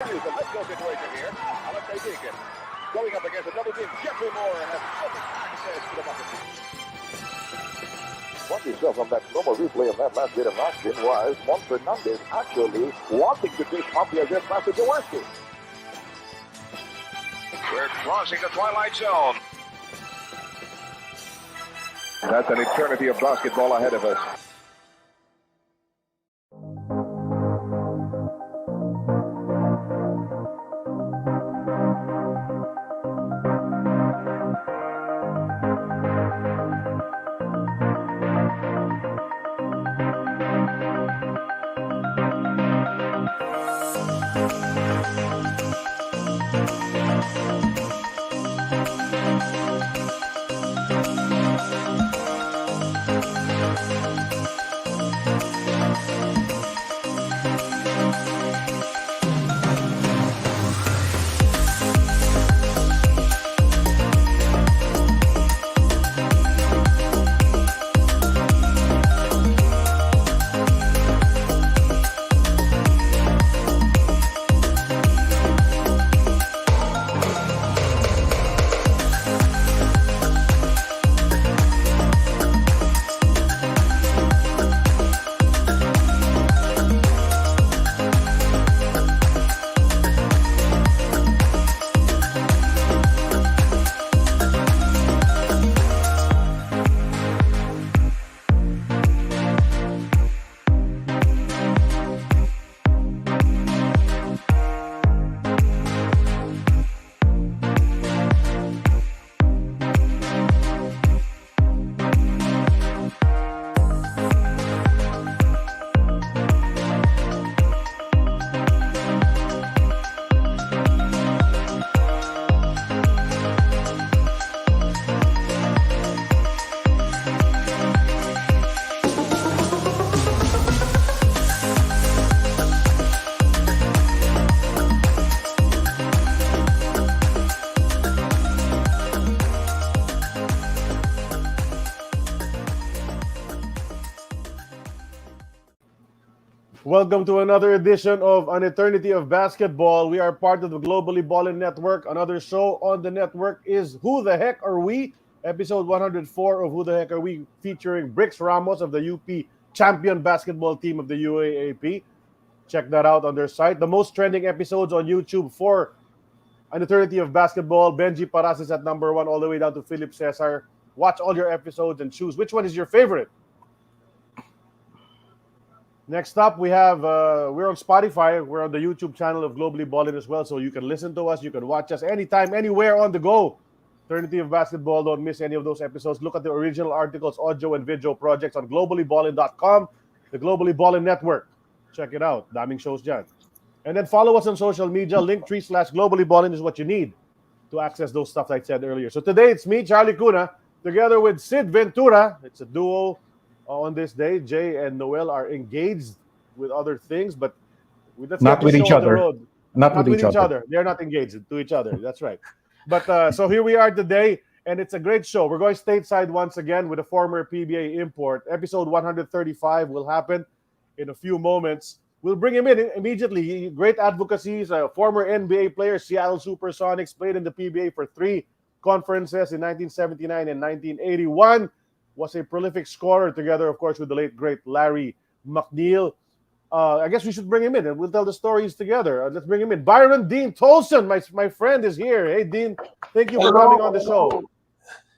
Let's go situation here. Alexei Deacon going up against another team. Jeffrey Moore has open access to the bucket. What you saw from that normal replay of that last bit of action was Juan Fernandez actually wanting to dish off the against pass to Jaworski. We're crossing the Twilight Zone. That's an eternity of basketball ahead of us. Welcome to another edition of An Eternity of Basketball. We are part of the Globally Ballin Network. Another show on the network is Who the Heck Are We? Episode 104 of Who the Heck Are We? Featuring Brix Ramos of the UP champion basketball team of the UAAP. Check that out on their site. The most trending episodes on YouTube for An Eternity of Basketball. Benji Paras is at number 1 all the way down to Philip Cesar. Watch all your episodes and choose which one is your favorite. Next up, we have, we're on Spotify. We're on the YouTube channel of Globally Ballin as well. So you can listen to us. You can watch us anytime, anywhere on the go. Eternity of Basketball. Don't miss any of those episodes. Look at the original articles, audio and video projects on globallyballin.com, the Globally Ballin Network. Check it out. Daming shows dyan. And then follow us on social media. Linktree/globallyballin is what you need to access those stuff I said earlier. So today it's me, Charlie Cuna, together with Sid Ventura. It's a duo. On this day, Jay and Noel are engaged with other things, but let's not with each other. Not with each other. They're not engaged to each other. That's right. But so here we are today, and it's a great show. We're going stateside once again with a former PBA import. Episode 135 will happen in a few moments. We'll bring him in immediately. Great advocacy. He's a former NBA player, Seattle Supersonics, played in the PBA for 3 conferences in 1979 and 1981. Was a prolific scorer together, of course, with the late, great Larry McNeil. I guess we should bring him in, and we'll tell the stories together. Let's bring him in. Byron Dean Tolson, my friend, is here. Hey, Dean, thank you for coming on the show.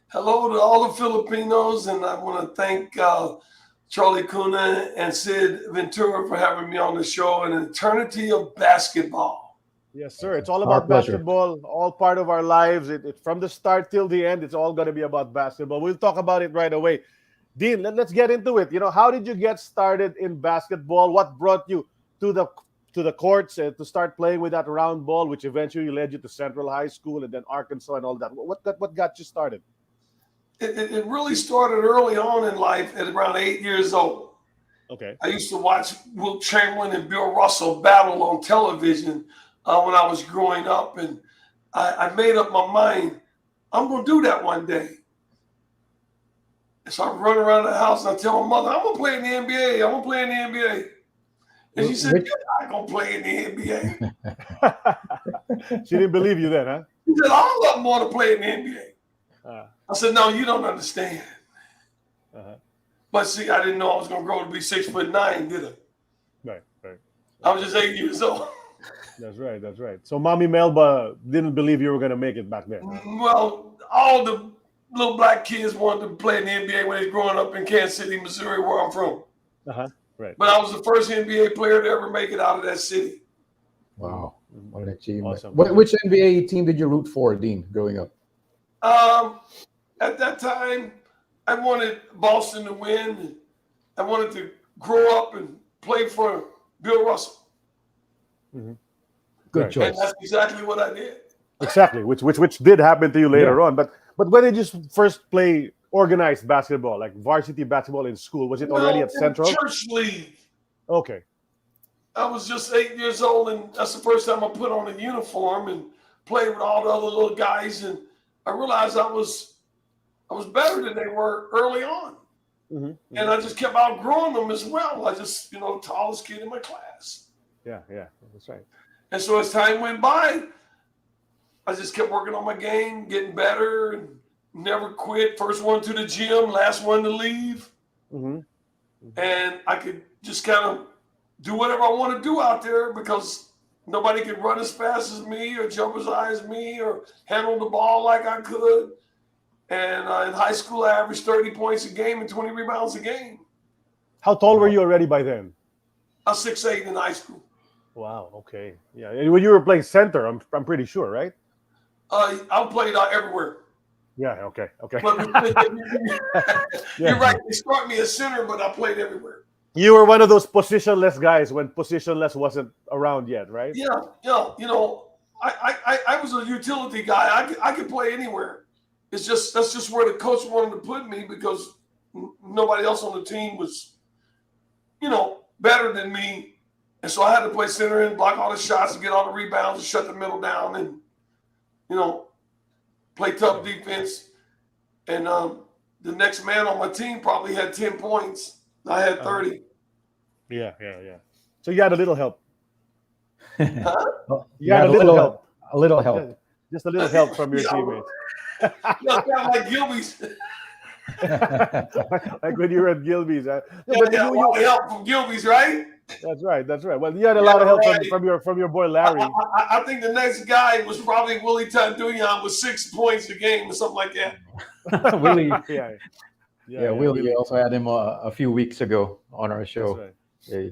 Hello to all the Filipinos, and I want to thank Charlie Cuna and Sid Ventura for having me on the show. An eternity of basketball. Yes, sir. It's all about basketball, all part of our lives. It from the start till the end, it's all going to be about basketball. We'll talk about it right away. Dean, let's get into it. You know, how did you get started in basketball? What brought you to the courts to start playing with that round ball, which eventually led you to Central High School and then Arkansas and all that? What got you started? It really started early on in life at around 8 years old. Okay. I used to watch Wilt Chamberlain and Bill Russell battle on television when I was growing up, and I made up my mind, I'm going to do that one day. And so I run around the house and I tell my mother, I'm going to play in the NBA. I'm going to play in the NBA. And she said, "You're not gonna play in the NBA." She didn't believe you then, huh? She said, "All of them want to play in the NBA." I said, "No, you don't understand." But see, I didn't know I was gonna grow to be 6'9", did I? Right. I was just 8 years old. That's right. So Mommy Melba didn't believe you were gonna make it back then. Huh? Well, all the little black kids wanted to play in the NBA when they was growing up in Kansas City, Missouri, where I'm from. Right. But I was the first NBA player to ever make it out of that city. Wow, what an achievement! Awesome. Which NBA team did you root for, Dean, growing up? At that time, I wanted Boston to win. I wanted to grow up and play for Bill Russell. Good choice. And that's exactly what I did. Exactly, which did happen to you later on. But when did you first play organized basketball, like varsity basketball in school? Was it already at Central? Church league. Okay. I was just 8 years old, and that's the first time I put on a uniform and played with all the other little guys. And I realized I was better than they were early on. And I just kept outgrowing them as well. I just, tallest kid in my class. Yeah, that's right. And so as time went by, I just kept working on my game, getting better, and never quit. First one to the gym, last one to leave. And I could just kind of do whatever I want to do out there because nobody could run as fast as me or jump as high as me or handle the ball like I could. And in high school, I averaged 30 points a game and 20 rebounds a game. How tall were you already by then? I was 6'8" in high school. Wow. Okay. Yeah. And when you were playing center, I'm pretty sure, right? I played everywhere. Yeah. Okay. You're right. They start me as center, but I played everywhere. You were one of those positionless guys when positionless wasn't around yet, right? Yeah. I was a utility guy. I could play anywhere. That's just where the coach wanted to put me because nobody else on the team was, better than me. And so I had to play center and block all the shots and get all the rebounds and shut the middle down and, play tough defense. And the next man on my team probably had 10 points. I had 30. Yeah. So you had a little help. You had a little help. A little help. Yeah, just a little help from your teammates. Kind of like Gilby's. Like when you were at Gilby's. You help from Gilby's, right? That's right. Well, you had a lot of help from your boy Larry. I think the next guy was probably Willie Tanduyan with 6 points a game or something like that. Willie. Yeah, Willie. We also had him a few weeks ago on our show. Right.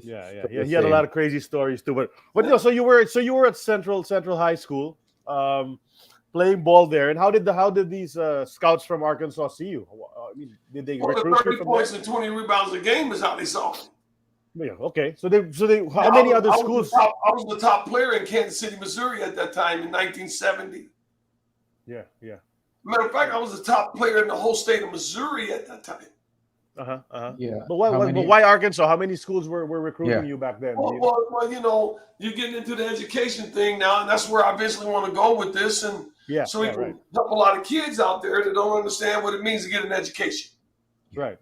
Yeah, he had a lot of crazy stories too. But so you were at Central High School, playing ball there. And how did these scouts from Arkansas see you? Did they recruit you 30 from points there? and 20 rebounds a game is how they saw me. Yeah, okay. So they how many other schools? I was the top player in Kansas City, Missouri at that time in 1970. Yeah. Matter of fact, I was the top player in the whole state of Missouri at that time. Yeah. But why Arkansas? How many schools were recruiting you back then? Well, you're getting into the education thing now, and that's where I eventually want to go with this. And so we can help a lot of kids out there that don't understand what it means to get an education. Right.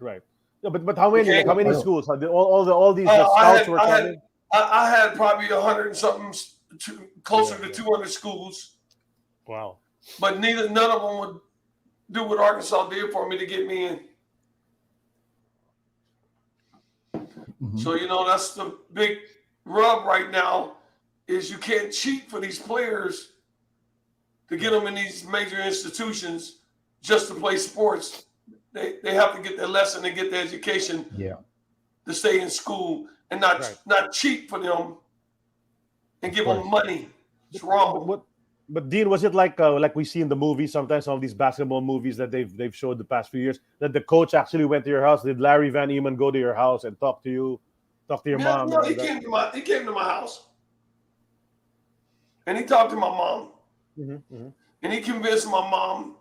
Yeah, but how many? How many schools? All these scouts were coming. I had probably 100 and something, closer to 200 schools. Wow. But none of them would do what Arkansas did for me to get me in. So, that's the big rub right now is you can't cheat for these players to get them in these major institutions just to play sports. They have to get their lesson and get their education to stay in school and not cheat for them and give them money. It's wrong. But Dean, was it like we see in the movies sometimes, some of these basketball movies that they've showed the past few years, that the coach actually went to your house? Did Larry Van Eman go to your house and talk to you, talk to your mom? No, he came to my house, and he talked to my mom, and he convinced my mom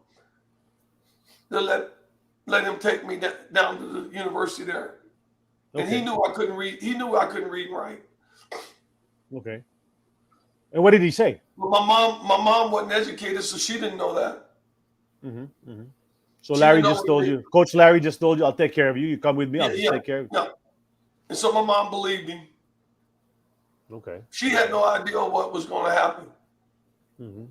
to let him take me down to the university there. Okay. And he knew I couldn't read. He knew I couldn't read and write. Okay. And what did he say? Well, my mom wasn't educated, so she didn't know that. So Larry just told you, Coach Larry just told you, I'll take care of you. You come with me, I'll just take care of you. Yeah. And so my mom believed him. Okay. She had no idea what was going to happen. Mm-hmm.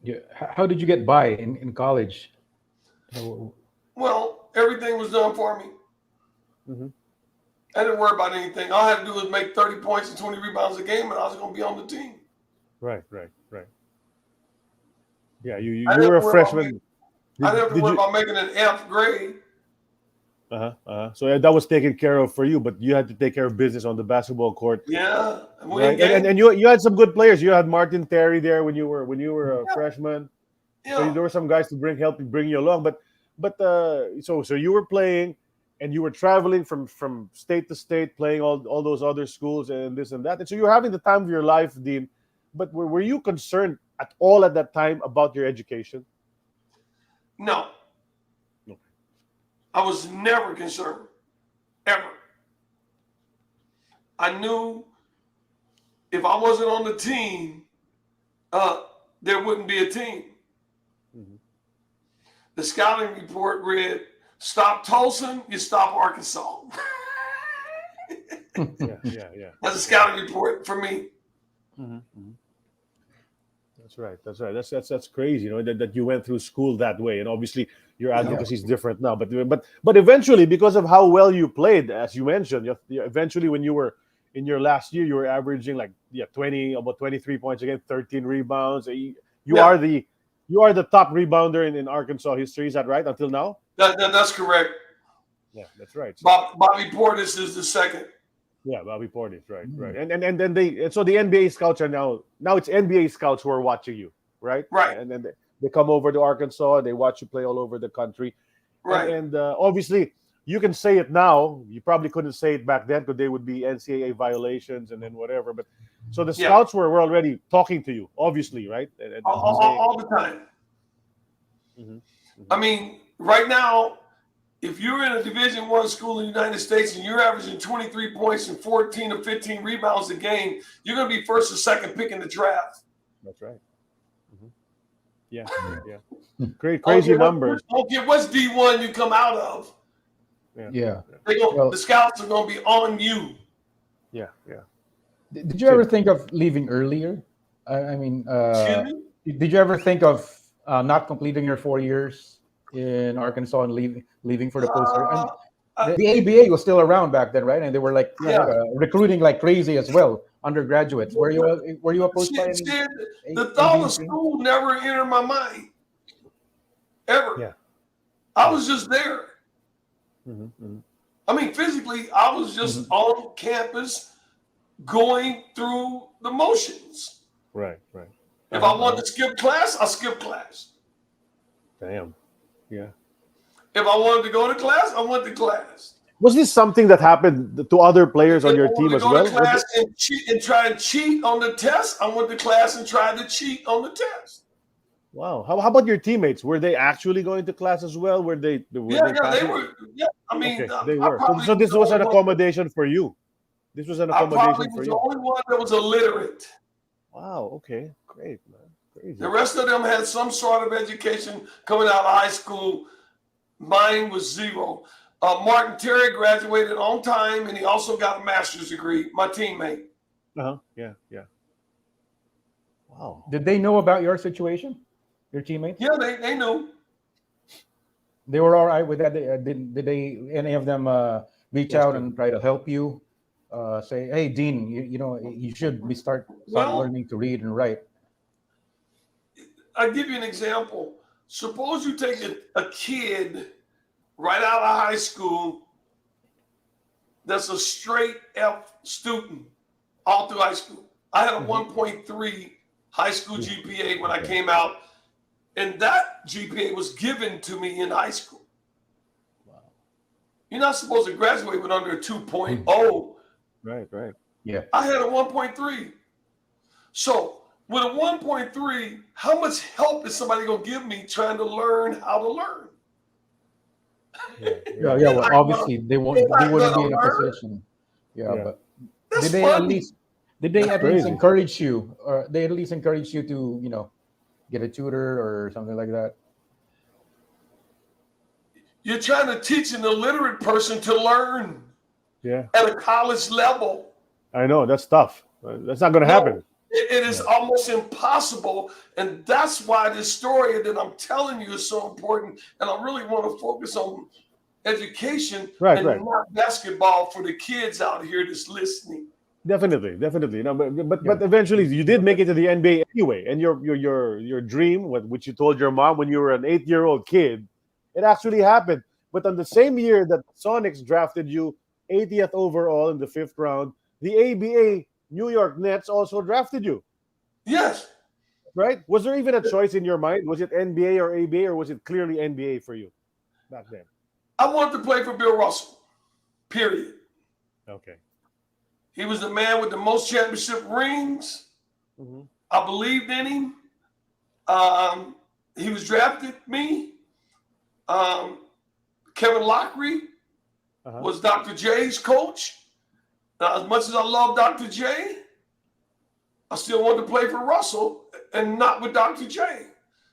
Yeah. How did you get by in college? Well, everything was done for me. Mm-hmm. I didn't worry about anything. All I had to do was make 30 points and 20 rebounds a game, and I was going to be on the team. Right. Yeah, you I were didn't a worry about freshman. I didn't have to Did worry you? about making an F grade. So that was taken care of for you, but you had to take care of business on the basketball court, Yeah, and we right? games. And you had some good players. You had Martin Terry there when you were a freshman. So Yeah, there were some guys to bring you along. So you were playing, and you were traveling from state to state, playing all those other schools and this and that. And so you were having the time of your life, Dean. But were you concerned at all at that time about your education? no, No. I was never concerned, ever. I knew if I wasn't on the team, there wouldn't be a team. Mm-hmm. The scouting report read, "Stop Tolson, you stop Arkansas." Yeah. That's a scouting report for me. Mm-hmm. That's right. That's crazy. You know that you went through school that way, and obviously your advocacy is different now. But eventually, because of how well you played, as you mentioned, eventually when you were in your last year, you were averaging like 23 points again, 13 rebounds. You Yeah, are the top rebounder in Arkansas history. Is that right until now? that's correct. Yeah, that's right. So, Bobby Portis is the second. yeah, Bobby Portis, right. And then so the NBA scouts are now it's NBA scouts who are watching you, right? Right, And then they come over to Arkansas, they watch you play all over the country, right. and obviously you can say it now. You probably couldn't say it back then because they would be NCAA violations and then whatever. But so the Yeah, scouts were already talking to you, obviously, right? And saying, all the time. Mhm, I mean, right now, if you're in a Division I school in the United States and you're averaging 23 points and 14 or 15 rebounds a game, you're going to be first or second pick in the draft. that's right. Mhm. Yeah. Crazy numbers. Don't care what's D1 you come out of. Yeah. The scouts are going to be on you. Yeah. Did you ever think of leaving earlier? I mean, Excuse me? did you ever think of not completing your 4 years in Arkansas and leaving for the post? The ABA was still around back then, right? And they were like recruiting like crazy as well, undergraduates. Were you approached by any? The thought of school never entered my mind, ever. Yeah. I was just there. Mm-hmm. I mean, physically, I was just on campus going through the motions. Right. If I wanted to skip class, I skipped class. Damn. Yeah. If I wanted to go to class, I went to class. Was this something that happened to other players on your team to as go well? to class and try and cheat on the test, I went to class and tried to cheat on the test. Wow. How about your teammates? Were they actually going to class as well? Were they? They were. Yeah, I mean, Okay, they were. So this was an accommodation for you. This was an I accommodation probably for was you. the only one that was illiterate. Wow. Okay. Great, man. Crazy. The rest of them had some sort of education coming out of high school. Mine was zero. Martin Terry graduated on time, and he also got a master's degree. My teammate. Yeah. Wow. Did they know about your situation, your teammates? Yeah, they knew. They were all right with that. Did they any of them reach out and try to help you? Say, hey, Dean, you should start learning to read and write. I'll give you an example. Suppose you take a kid right out of high school that's a straight F student all through high school. I had a 1.3 high school GPA when I came out, and that GPA was given to me in high school. Wow. You're not supposed to graduate with under a 2.0. Right. Yeah. I had a 1.3. So with a 1.3, how much help is somebody going to give me trying to learn how to learn? Yeah. Well, obviously they wouldn't be in a position. Yeah. But That's did they funny. at least encourage you, or they at least encourage you to get a tutor or something like that? You're trying to teach an illiterate person to learn Yeah. at a college level. I know that's tough. That's not going to happen. It is almost impossible, and that's why this story that I'm telling you is so important. And I really want to focus on education and not basketball for the kids out here that's listening. Definitely. No, but eventually you did make it to the NBA anyway, and your dream, which you told your mom when you were an 8-year-old kid, it actually happened. But on the same year that Sonics drafted you 80th overall in the 5th round, the ABA New York Nets also drafted you. Yes. Right? Was there even a choice in your mind? Was it NBA or ABA, or was it clearly NBA for you back then? I wanted to play for Bill Russell, period. Okay. He was the man with the most championship rings. Mm-hmm. I believed in him. He was drafted me. Kevin Lockery was Dr. J's coach. Now, as much as I love Dr. J, I still wanted to play for Russell and not with Dr. J.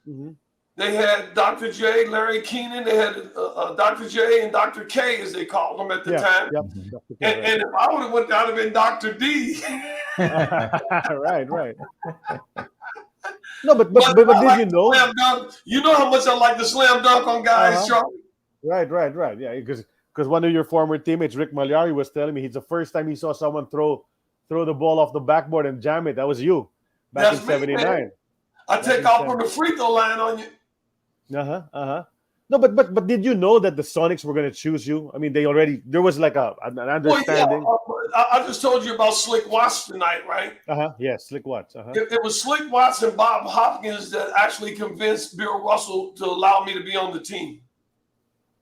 Mm-hmm. They had Dr. J, Larry Keenan. They had Dr. J and Dr. K, as they called them at the time. Yep. And if I would have went down, I'd have been Dr. D. right. No, but did you know? You know how much I like to slam dunk on guys, Charlie. Right. Yeah, because one of your former teammates, Rick Magliari, was telling me it's the first time he saw someone throw the ball off the backboard and jam it. That was you back in '79. I take off from the free throw line on you. No, but did you know that the Sonics were going to choose you? I mean, there was like an understanding. Well, yeah, I just told you about Slick Watts tonight, right? Yeah, Slick Watts. It was Slick Watts and Bob Hopkins that actually convinced Bill Russell to allow me to be on the team.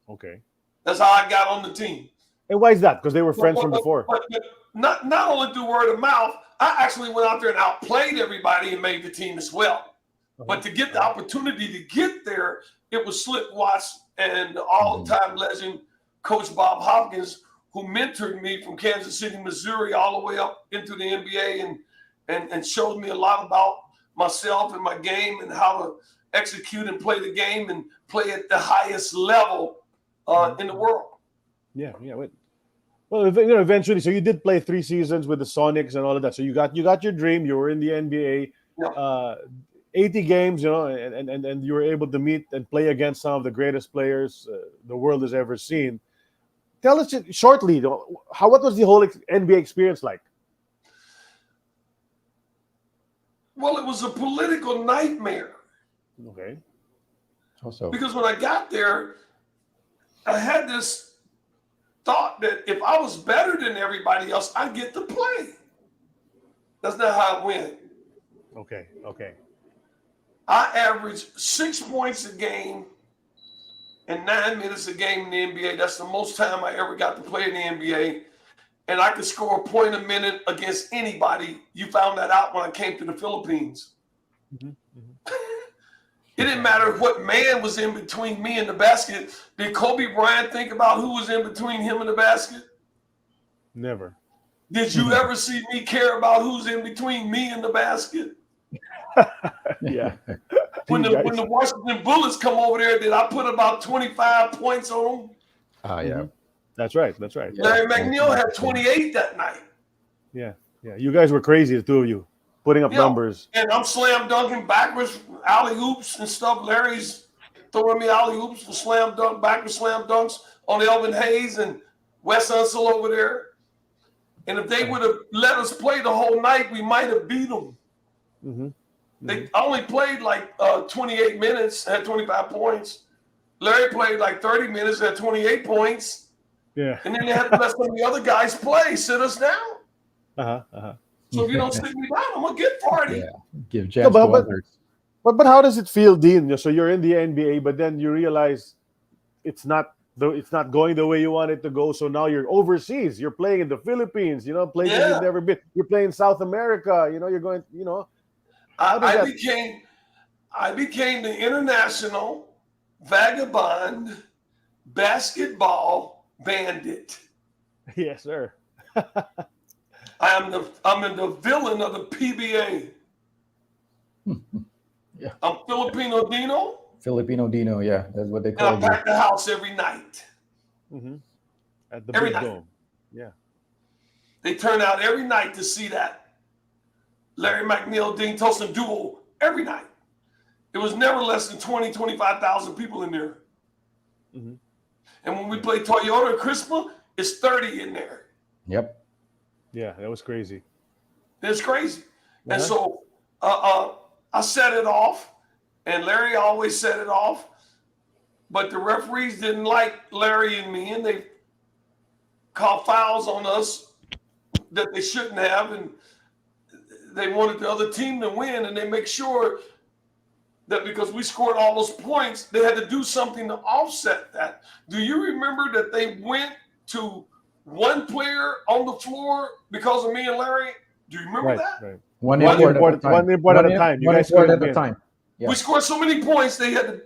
Okay. That's how I got on the team. And why is that? Because they were friends from before. But not only through word of mouth, I actually went out there and outplayed everybody and made the team as well. But to get the opportunity to get there, it was Slick Watts and the all-time legend Coach Bob Hopkins, who mentored me from Kansas City, Missouri, all the way up into the NBA and showed me a lot about myself and my game and how to execute and play the game and play at the highest level in the world. Yeah. Well, eventually, so you did play 3 seasons with the Sonics and all of that. So you got your dream. You were in the NBA. Yeah. 80 games, and you were able to meet and play against some of the greatest players the world has ever seen. Tell us shortly, what was the whole NBA experience like? Well, it was a political nightmare. Okay. Also, because when I got there, I had this thought that if I was better than everybody else, I'd get to play. That's not how it went. Okay. I averaged 6 points a game and 9 minutes a game in the NBA. That's the most time I ever got to play in the NBA. And I could score a point a minute against anybody. You found that out when I came to the Philippines. It didn't matter what man was in between me and the basket. Did Kobe Bryant think about who was in between him and the basket? Never. Did you ever see me care about who's in between me and the basket? Yeah. When the Washington Bullets come over there, did I put about 25 points on them? yeah. That's right. Larry McNeil had 28 that night. Yeah. You guys were crazy, the two of you, putting up numbers. And I'm slam dunking backwards, alley oops and stuff. Larry's throwing me alley oops for slam dunk, backwards slam dunks on Elvin Hayes and Wes Unseld over there. And if they would have let us play the whole night, we might have beat them. They only played like 28 minutes, had 25 points. Larry played like 30 minutes, had 28 points. Yeah. And then they had to let some of the other guys play, sit us down. So if you don't sit me down, I'm going to get 40. Yeah. Give chance to others. But how does it feel, Dean? So you're in the NBA, but then you realize it's not going the way you want it to go. So now you're overseas. You're playing in the Philippines, places you've never been. You're playing South America, you're going, I became the international vagabond basketball bandit. Yes, sir. I'm the villain of the PBA. Yeah. I'm Filipino Dino. Filipino Dino, yeah, that's what they call it. And I pack the house every night. At the every Big night. Dome. Yeah. They turn out every night to see that Larry McNeil, Dean Tolson duo every night. It was never less than 20, 25,000 people in there. Mm-hmm. And when we play Toyota Christmas, it's 30 in there. Yep. Yeah, that was crazy. It's crazy. Uh-huh. And so I set it off, and Larry always set it off. But the referees didn't like Larry and me, and they called fouls on us that they shouldn't have, and they wanted the other team to win, and they make sure that because we scored all those points, they had to do something to offset that. Do you remember that they went to one player on the floor because of me and Larry? Do you remember that? Right. One import import at a time. You guys import couldn't at a win. time. Yeah. We scored so many points, they had to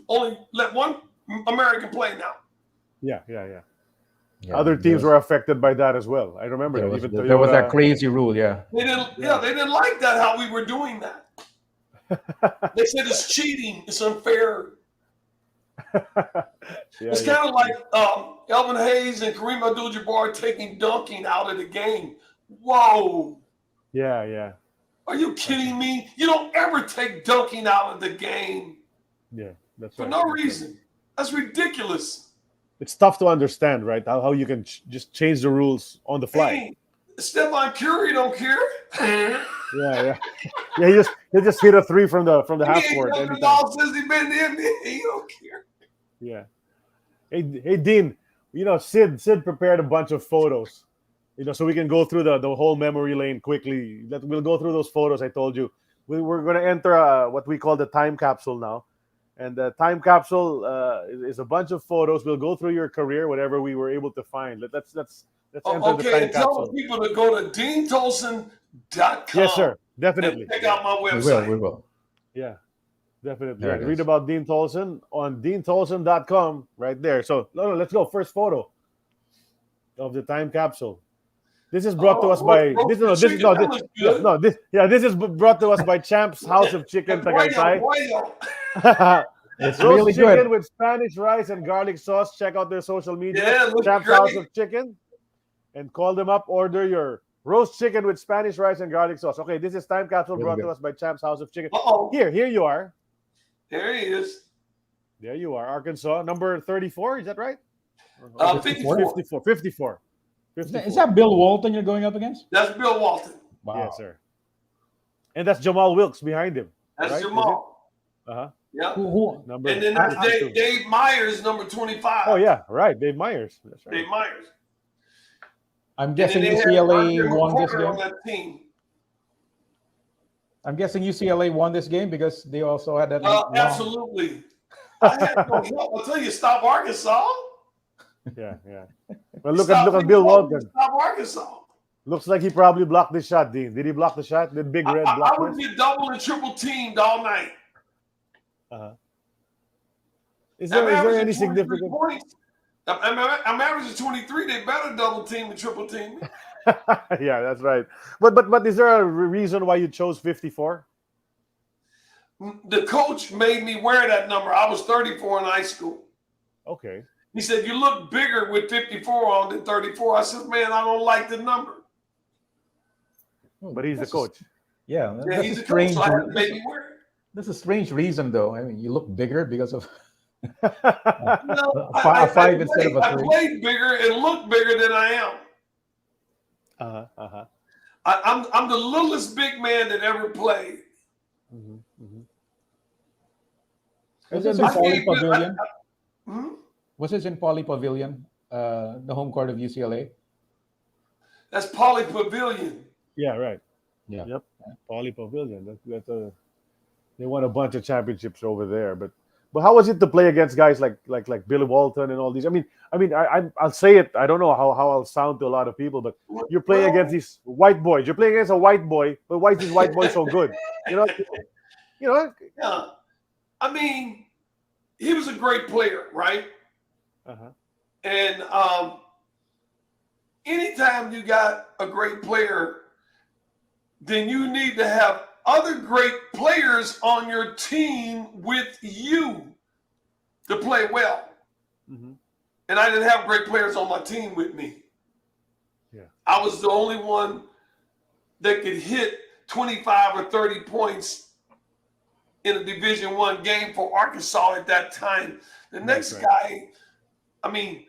only let one American play now. Yeah. Yeah, Other teams were affected by that as well. I remember that. Even there was that crazy rule. Yeah. They didn't like that, how we were doing that. They said it's cheating. It's unfair. It's kind of like Elvin Hayes and Kareem Abdul-Jabbar taking dunking out of the game. Whoa. Yeah. Are you kidding me? You don't ever take dunking out of the game. Yeah, that's for right. no reason. That's ridiculous. It's tough to understand, right? How you can just change the rules on the fly. Hey, Stephon Curry don't care. Yeah. He just hit a three from the half court. Since he been in there, he don't care. Yeah. Hey, Dean. Sid prepared a bunch of photos. So we can go through the whole memory lane quickly. We'll go through those photos. I told you we're going to enter what we call the time capsule now, and the time capsule is a bunch of photos. We'll go through your career, whatever we were able to find. Let's enter the time and capsule. tell the people to go to deantolson.com. Yes, sir. Definitely. And check out my website. We will. Yeah, definitely. There it Read is. about Dean Tolson on deantolson.com right there. So let's go. First photo of the time capsule. This is brought to us by this is brought to us by Champ's House of Chicken Tagaytay. It's Roast really chicken good. with Spanish rice and garlic sauce. Check out their social media. Yeah, it looks Champ's great. House of Chicken, and call them up. Order your roast chicken with Spanish rice and garlic sauce. Okay, this is time capsule Really brought good. to us by Champ's House of Chicken. Uh-oh. Here you are. There he is. There you are, Arkansas, number 34. Is that right? 54. 54. Is that Bill Walton you're going up against? That's Bill Walton. Wow. Yes, sir. And that's Jamal Wilkes behind him. That's right? Jamal. Uh-huh. Yeah. Who? Number And then that's 52. Dave Myers, number 25. Oh, yeah, right. Dave Myers. That's right. Dave Myers. I'm And guessing then they had UCLA Andre won this McCormick on game. that team. I'm guessing UCLA won this game because they also had that. long- Absolutely. I had no help until you stop Arkansas. Yeah. Well, look at Bill Walton. Stop Arkansas. Looks like he probably blocked the shot, Dean. Did he block the shot? Did Big Red I block would this? get double and triple teamed all night. Uh-huh. Is there any significant? Points. I'm averaging 23. They better double team and triple team me. Yeah, that's right. But is there a reason why you chose 54? The coach made me wear that number. I was 34 in high school. Okay. He said, "You look bigger with 54 on than 34." I said, "Man, I don't like the number." But he's the coach. Yeah, Yeah, that's he's a a coach, strange. so I had to make me wear it. That's a strange reason, though. I mean, you look bigger because of No, a five instead of a I three. played bigger and look bigger than I am. I'm the littlest big man that ever played. Was this in Poly I- Pavilion? Hmm? Was this in Poly Pavilion, the home court of UCLA? That's Poly Pavilion. Yeah, right. Yeah. Yep. Poly Pavilion. They won a bunch of championships over there. But how was it to play against guys like Billy Walton and all these? I'll say it. I don't know how I'll sound to a lot of people, but you're playing against these white boys. You're playing against a white boy, but why is this white boy so good? You know. Yeah. I mean, he was a great player, right? Uh-huh. And anytime you got a great player, then you need to have other great players on your team with you to play well. Mm-hmm. And I didn't have great players on my team with me. Yeah. I was the only one that could hit 25 or 30 points in a Division I game for Arkansas at that time. The next guy, I mean,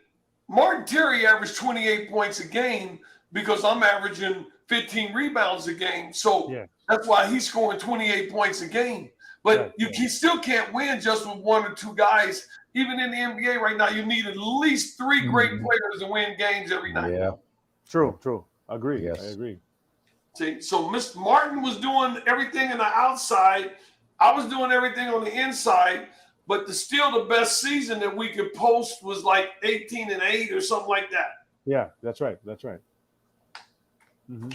Martin Terry averaged 28 points a game because I'm averaging 15 rebounds a game. So that's why he's scoring 28 points a game. But you still can't win just with one or two guys. Even in the NBA right now, you need at least three great players to win games every night. Yeah. True. Agree. Yes. I agree. See, so Mr. Martin was doing everything on the outside. I was doing everything on the inside. But still the best season that we could post was like 18-8 or something like that. Yeah, that's right. Mm-hmm.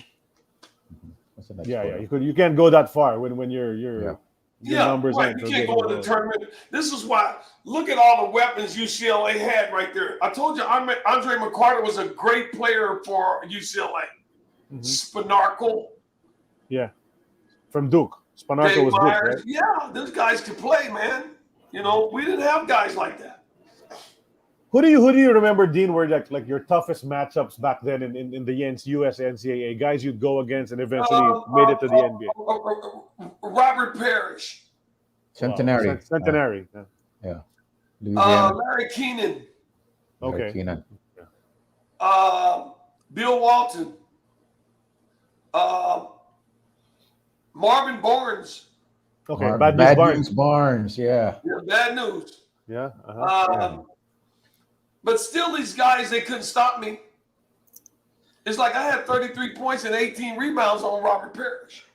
Yeah. You can't go that far when your numbers right. You can't go in the tournament. This is why. Look at all the weapons UCLA had right there. I told you, Andre McCarter was a great player for UCLA. Spanarkel. Yeah, from Duke. Spanarkel was Duke, right? Yeah, those guys could play, man. You know, we didn't have guys like that. Who do you remember, Dean, were like your toughest matchups back then in the US NCAA? Guys you'd go against and eventually made it to the NBA. Robert Parrish. Centenary. Wow. Centenary. Yeah. Larry Keenan. Okay. Larry Keenan. Bill Walton. Marvin Barnes. Okay. Bad News Barnes. Yeah. Bad News. Yeah. But still, these guys, they couldn't stop me. It's like I had 33 points and 18 rebounds on Robert Parrish.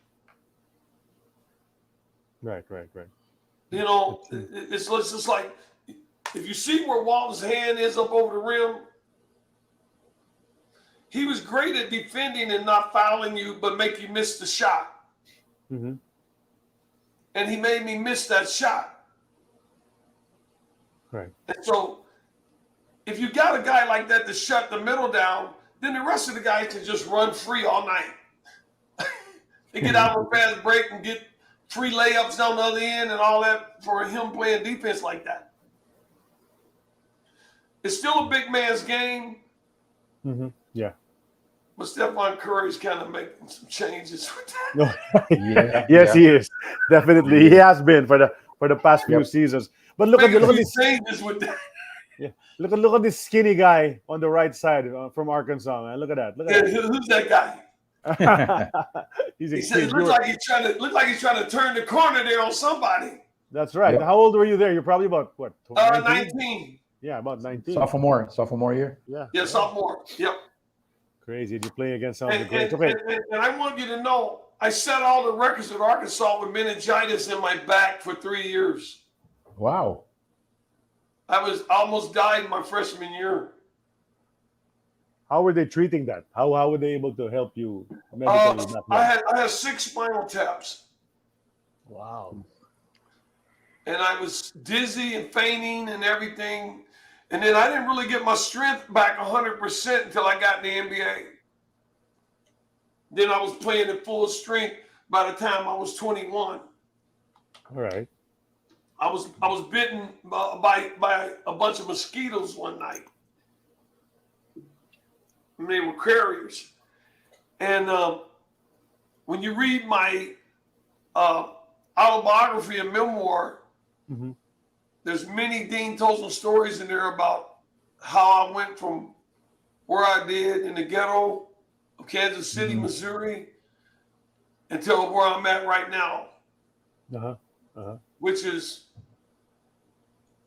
Right. You know, it's just like, if you see where Walton's hand is up over the rim, he was great at defending and not fouling you, but make you miss the shot. Mm-hmm. And he made me miss that shot. Right. And so, if you got a guy like that to shut the middle down, then the rest of the guys can just run free all night. They get out on a fast break and get free layups down the other end and all that for him playing defense like that. It's still a big man's game. Mm-hmm. Yeah. But Stephon Curry's kind of making some changes with that. Yes, he is. Definitely. He has been for the past few seasons. But look at these changes with that. Yeah. Look at this skinny guy on the right side from Arkansas, man. Look at that. Who's that guy? He looks like he's trying to turn the corner there on somebody. That's right. Yep. How old were you there? You're probably about what? 19. Yeah, about 19. Sophomore year. Yeah, sophomore. Yep. Crazy. Did you play against some of the greats? Okay. And I want you to know, I set all the records at Arkansas with meningitis in my back for 3 years. Wow. I almost died my freshman year. How were they treating that? How were they able to help you medically? I had 6 spinal taps. Wow. And I was dizzy and fainting and everything. And then I didn't really get my strength back 100% until I got in the NBA. Then I was playing at full strength by the time I was 21. All right. I was bitten by a bunch of mosquitoes one night. And they were carriers. And when you read my autobiography and memoir, there's many Dean Tolson stories in there about how I went from where I did in the ghetto of Kansas City, Missouri, until where I'm at right now, which is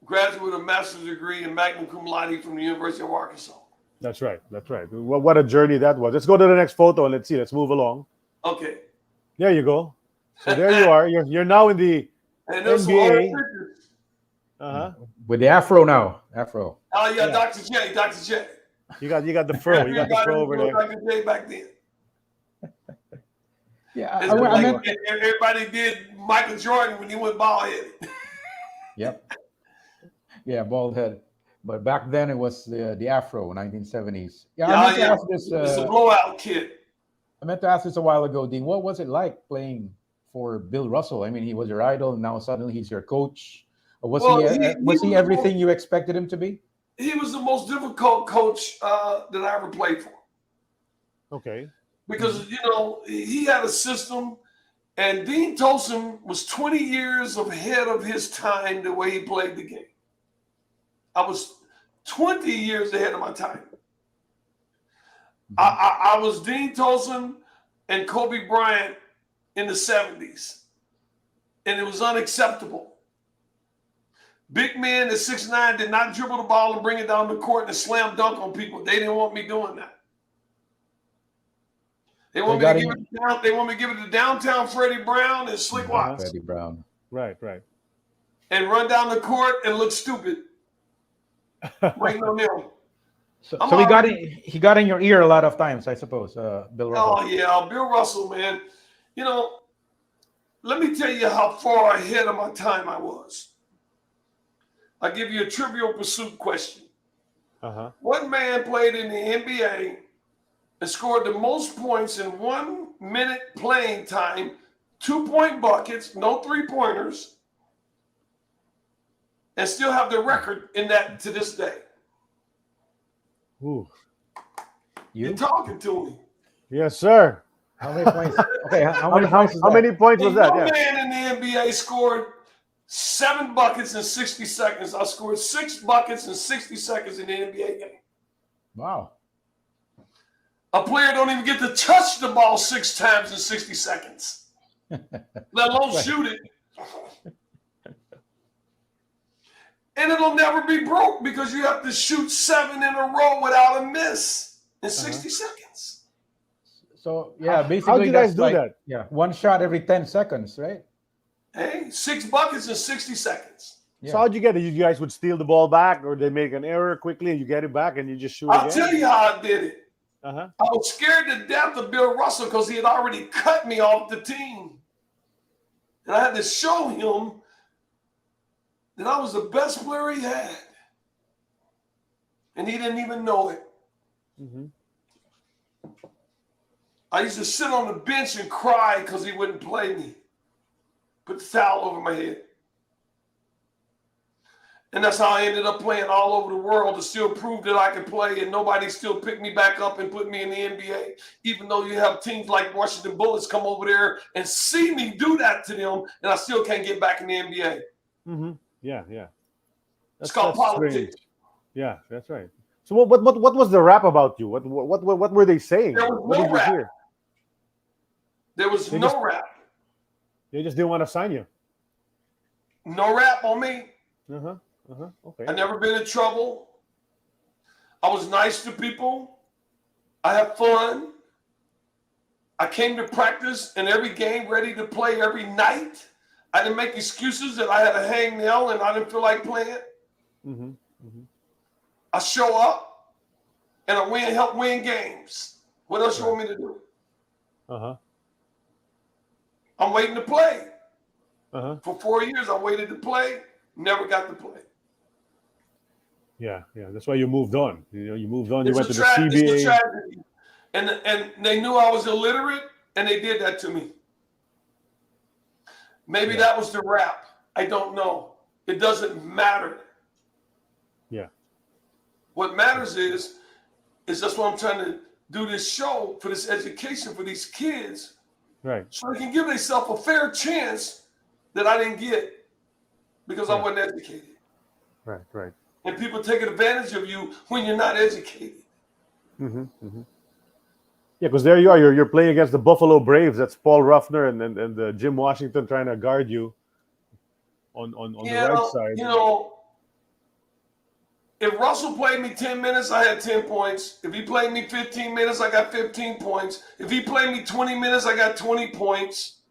graduate of master's degree in magna cum laude from the University of Arkansas. That's right. What a journey that was. Let's go to the next photo and let's see. Let's move along. Okay. There you go. So there you are. You're now in the NBA. With the afro now. Afro. Oh yeah, Dr. J. You got the fro. You got the fro over there. Dr. J back then. Yeah, everybody did Michael Jordan when he went bald headed. Yep. Yeah, bald head. But back then it was the afro, 1970s. I meant to ask this. It's a blowout kid. I meant to ask this a while ago, Dean. What was it like playing for Bill Russell? I mean, he was your idol, and now suddenly he's your coach. Was he everything you expected him to be? He was the most difficult coach that I ever played for. Okay. Because, you know, he had a system, and Dean Tolson was 20 years ahead of his time the way he played the game. I was 20 years ahead of my time. I was Dean Tolson and Kobe Bryant in the 70s, and it was unacceptable. Big men at 6'9" did not dribble the ball and bring it down the court and slam dunk on people. They didn't want me doing that. They want me to give it down. They want me to give it to downtown Freddie Brown and Slick Watts. Freddie Brown. Right. And run down the court and look stupid. Waiting on them. So he got in your ear a lot of times, I suppose, Bill Russell. Oh yeah, Bill Russell, man. You know, let me tell you how far ahead of my time I was. I'll give you a Trivial Pursuit question. What man played in the NBA and scored the most points in 1 minute playing time, 2-point buckets, no three-pointers, and still have the record in that to this day? Ooh. You're talking to me. Yes, sir. How many points? Okay, how many points was that? that? No man in the NBA scored 7 buckets in 60 seconds. I scored 6 buckets in 60 seconds in the NBA game. Wow. A player don't even get to touch the ball 6 times in 60 seconds, let alone shoot it. And it'll never be broke because you have to shoot 7 in a row without a miss in 60 seconds. So, yeah, basically, how do you guys do that? Yeah, 1 shot every 10 seconds, right? Hey, 6 buckets in 60 seconds. Yeah. So how'd you get it? You guys would steal the ball back, or they make an error quickly and you get it back and you just shoot I'll again? tell you how I did it. Uh-huh. I was scared to death of Bill Russell because he had already cut me off the team. And I had to show him that I was the best player he had. And he didn't even know it. Mm-hmm. I used to sit on the bench and cry because he wouldn't play me. Put the towel over my head. And that's how I ended up playing all over the world to still prove that I could play, and nobody still picked me back up and put me in the NBA, even though you have teams like Washington Bullets come over there and see me do that to them, and I still can't get back in the NBA. Mm-hmm. Yeah. It's called politics. Strange. Yeah, that's right. So what was the rap about you? What were they saying? There was no rap. There was no rap. They just didn't want to sign you. No rap on me. Okay. I never been in trouble. I was nice to people. I had fun. I came to practice in every game ready to play every night. I didn't make excuses that I had a hangnail and I didn't feel like playing. I show up and I help win games. What else you want me to do? I'm waiting to play. For 4 years, I waited to play. Never got to play. Yeah. That's why you moved on. You moved on. You went to the CBA. CBA. It's a tragedy. And they knew I was illiterate, and they did that to me. Maybe that was the rap. I don't know. It doesn't matter. Yeah. What matters is that's why I'm trying to do this show for this education for these kids. Right. So they can give themselves a fair chance that I didn't get because I wasn't educated. Right. And people taking advantage of you when you're not educated. Yeah, because there you are. You're playing against the Buffalo Braves. That's Paul Ruffner and Jim Washington trying to guard you on the right side. You know, if Russell played me 10 minutes, I had 10 points. If he played me 15 minutes, I got 15 points. If he played me 20 minutes, I got 20 points.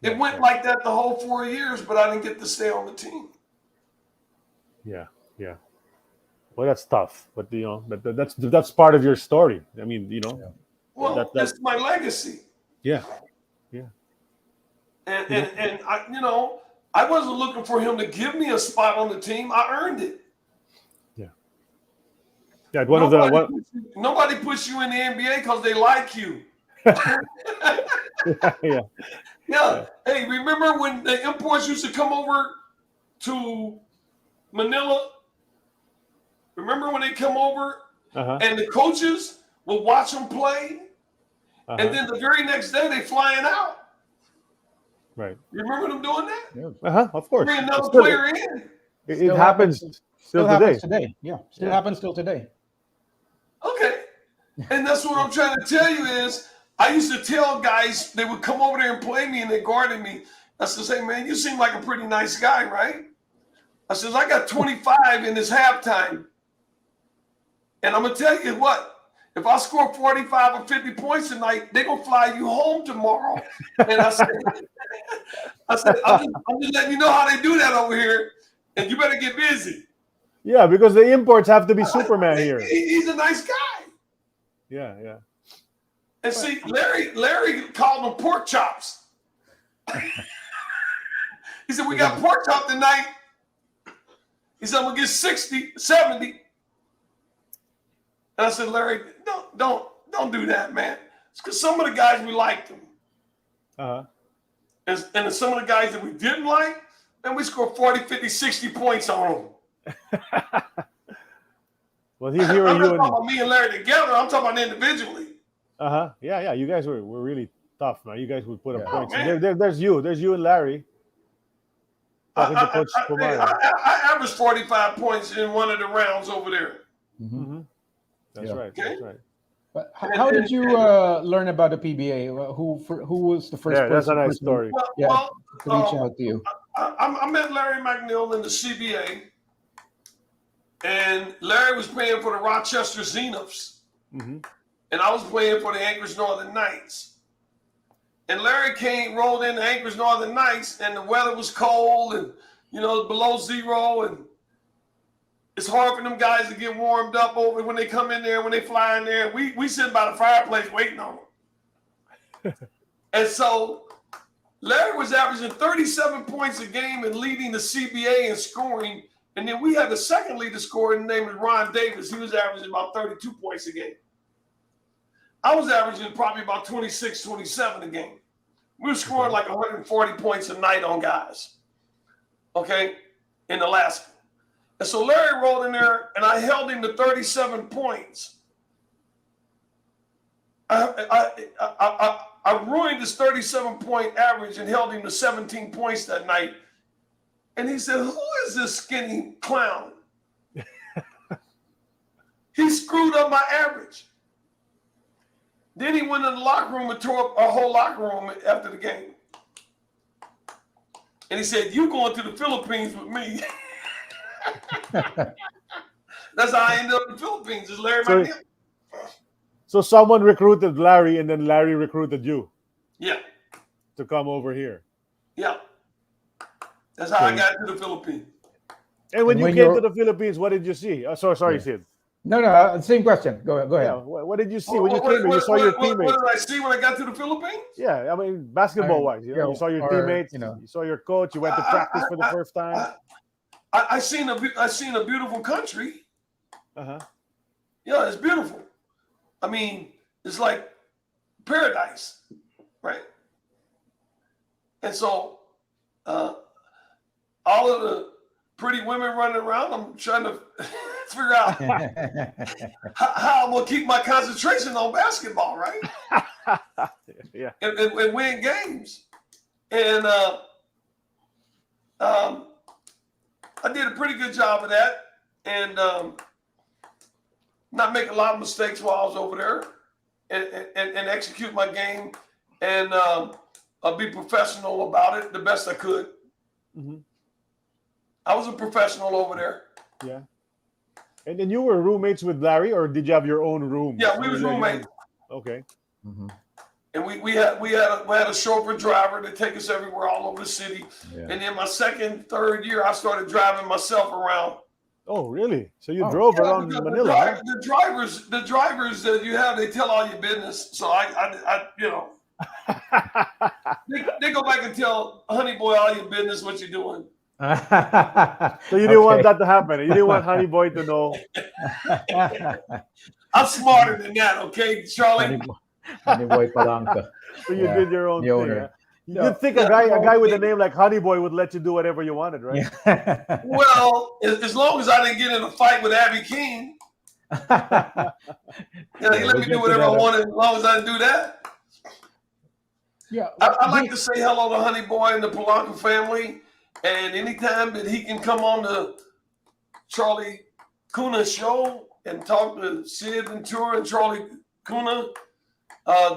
It went like that the whole 4 years, but I didn't get to stay on the team. Yeah. Well, that's tough, but that's part of your story. I mean, Well, that's my legacy. Yeah. And I wasn't looking for him to give me a spot on the team. I earned it. Yeah. Nobody puts you in the NBA because they like you. Yeah. Hey, remember when the imports used to come over to Manila? Remember when they come over and the coaches will watch them play, and then the very next day they flying out. Right. You remember them doing that? Yeah. Of course. Bring another player in. It happens still today. Yeah, still happens still today. Okay. And that's what I'm trying to tell you is I used to tell guys, they would come over there and play me and they guarded me. I said, hey, man, you seem like a pretty nice guy, right? I says, I got 25 in this halftime. And I'm going to tell you what, if I score 45 or 50 points tonight, they're going to fly you home tomorrow. And I said, I'm just letting you know how they do that over here. And you better get busy. Yeah, because the imports have to be Superman here. He's a nice guy. Yeah. And see, Larry called them pork chops. He said, we got pork chop tonight. He said, I'm going to get 60, 70. And I said, Larry, don't do that, man. It's because some of the guys, we liked them. And some of the guys that we didn't like, then we scored 40, 50, 60 points on them. Well, he's I'm hearing not you. talking about me and Larry together. I'm talking about individually. Yeah. You guys were really tough, man. You guys would put up points. man. There's you and Larry. Talking to Coach Kumar. I averaged 45 points in one of the rounds over there. That's right. Okay. That's right. But how did you learn about the PBA? Who was the first person? That's a nice story. Well, to reach out to you. I met Larry McNeil in the CBA, and Larry was playing for the Rochester Zeniths, and I was playing for the Anchorage Northern Knights. And Larry rolled in the Anchorage Northern Knights, and the weather was cold, and below zero, and it's hard for them guys to get warmed up over when they come in there, when they fly in there. We sit by the fireplace waiting on them. And so Larry was averaging 37 points a game and leading the CBA in scoring. And then we had the second leader scorer, his name was Ron Davis. He was averaging about 32 points a game. I was averaging probably about 26, 27 a game. We were scoring like 140 points a night on guys, okay, in Alaska. And so Larry rolled in there, and I held him to 37 points. I ruined his 37-point average and held him to 17 points that night. And he said, who is this skinny clown? He screwed up my average. Then he went in the locker room and tore up our whole locker room after the game. And he said, you going to the Philippines with me. That's how I ended up in the Philippines, is Larry McNeil. So someone recruited Larry, and then Larry recruited you. Yeah. To come over here. Yeah. That's how I got to the Philippines. And when you came to the Philippines, what did you see? Sorry, Sid. No, same question. Go ahead. Yeah, what did you see when you came here? You saw your teammates. What did I see when I got to the Philippines? Yeah, I mean, basketball-wise. You saw your teammates. You saw your coach. You went to practice for the first time. I seen a beautiful country. Yeah, it's beautiful. I mean, it's like paradise, right? And so all of the pretty women running around, I'm trying to figure out how I'm going to keep my concentration on basketball, right? Yeah. And win games. And I did a pretty good job of that, and not make a lot of mistakes while I was over there, and execute my game, and be professional about it the best I could. I was a professional over there. Yeah. And then you were roommates with Larry, or did you have your own room? Yeah, we was roommates. Okay. And we had a chauffeur driver to take us everywhere, all over the city. Yeah. And then my second, third year, I started driving myself around. Oh, really? So you drove around Manila? The drivers that you have, they tell all your business. So I they go back and tell Honey Boy all your business, what you're doing. So you didn't want that to happen. You didn't want Honey Boy to know. I'm smarter than that, okay, Charlie? Honey Boy Palanca. So you did your own thing. Yeah. You'd think a guy with a name like Honey Boy would let you do whatever you wanted, right? Well, as long as I didn't get in a fight with Abby King. Yeah, he let we'll me get do to whatever I that. wanted as long as I do that. Yeah, I'd like to say hello to Honey Boy and the Polanco family. And anytime that he can come on the Charlie Kuna show and talk to Sid Ventura and Charlie Kuna,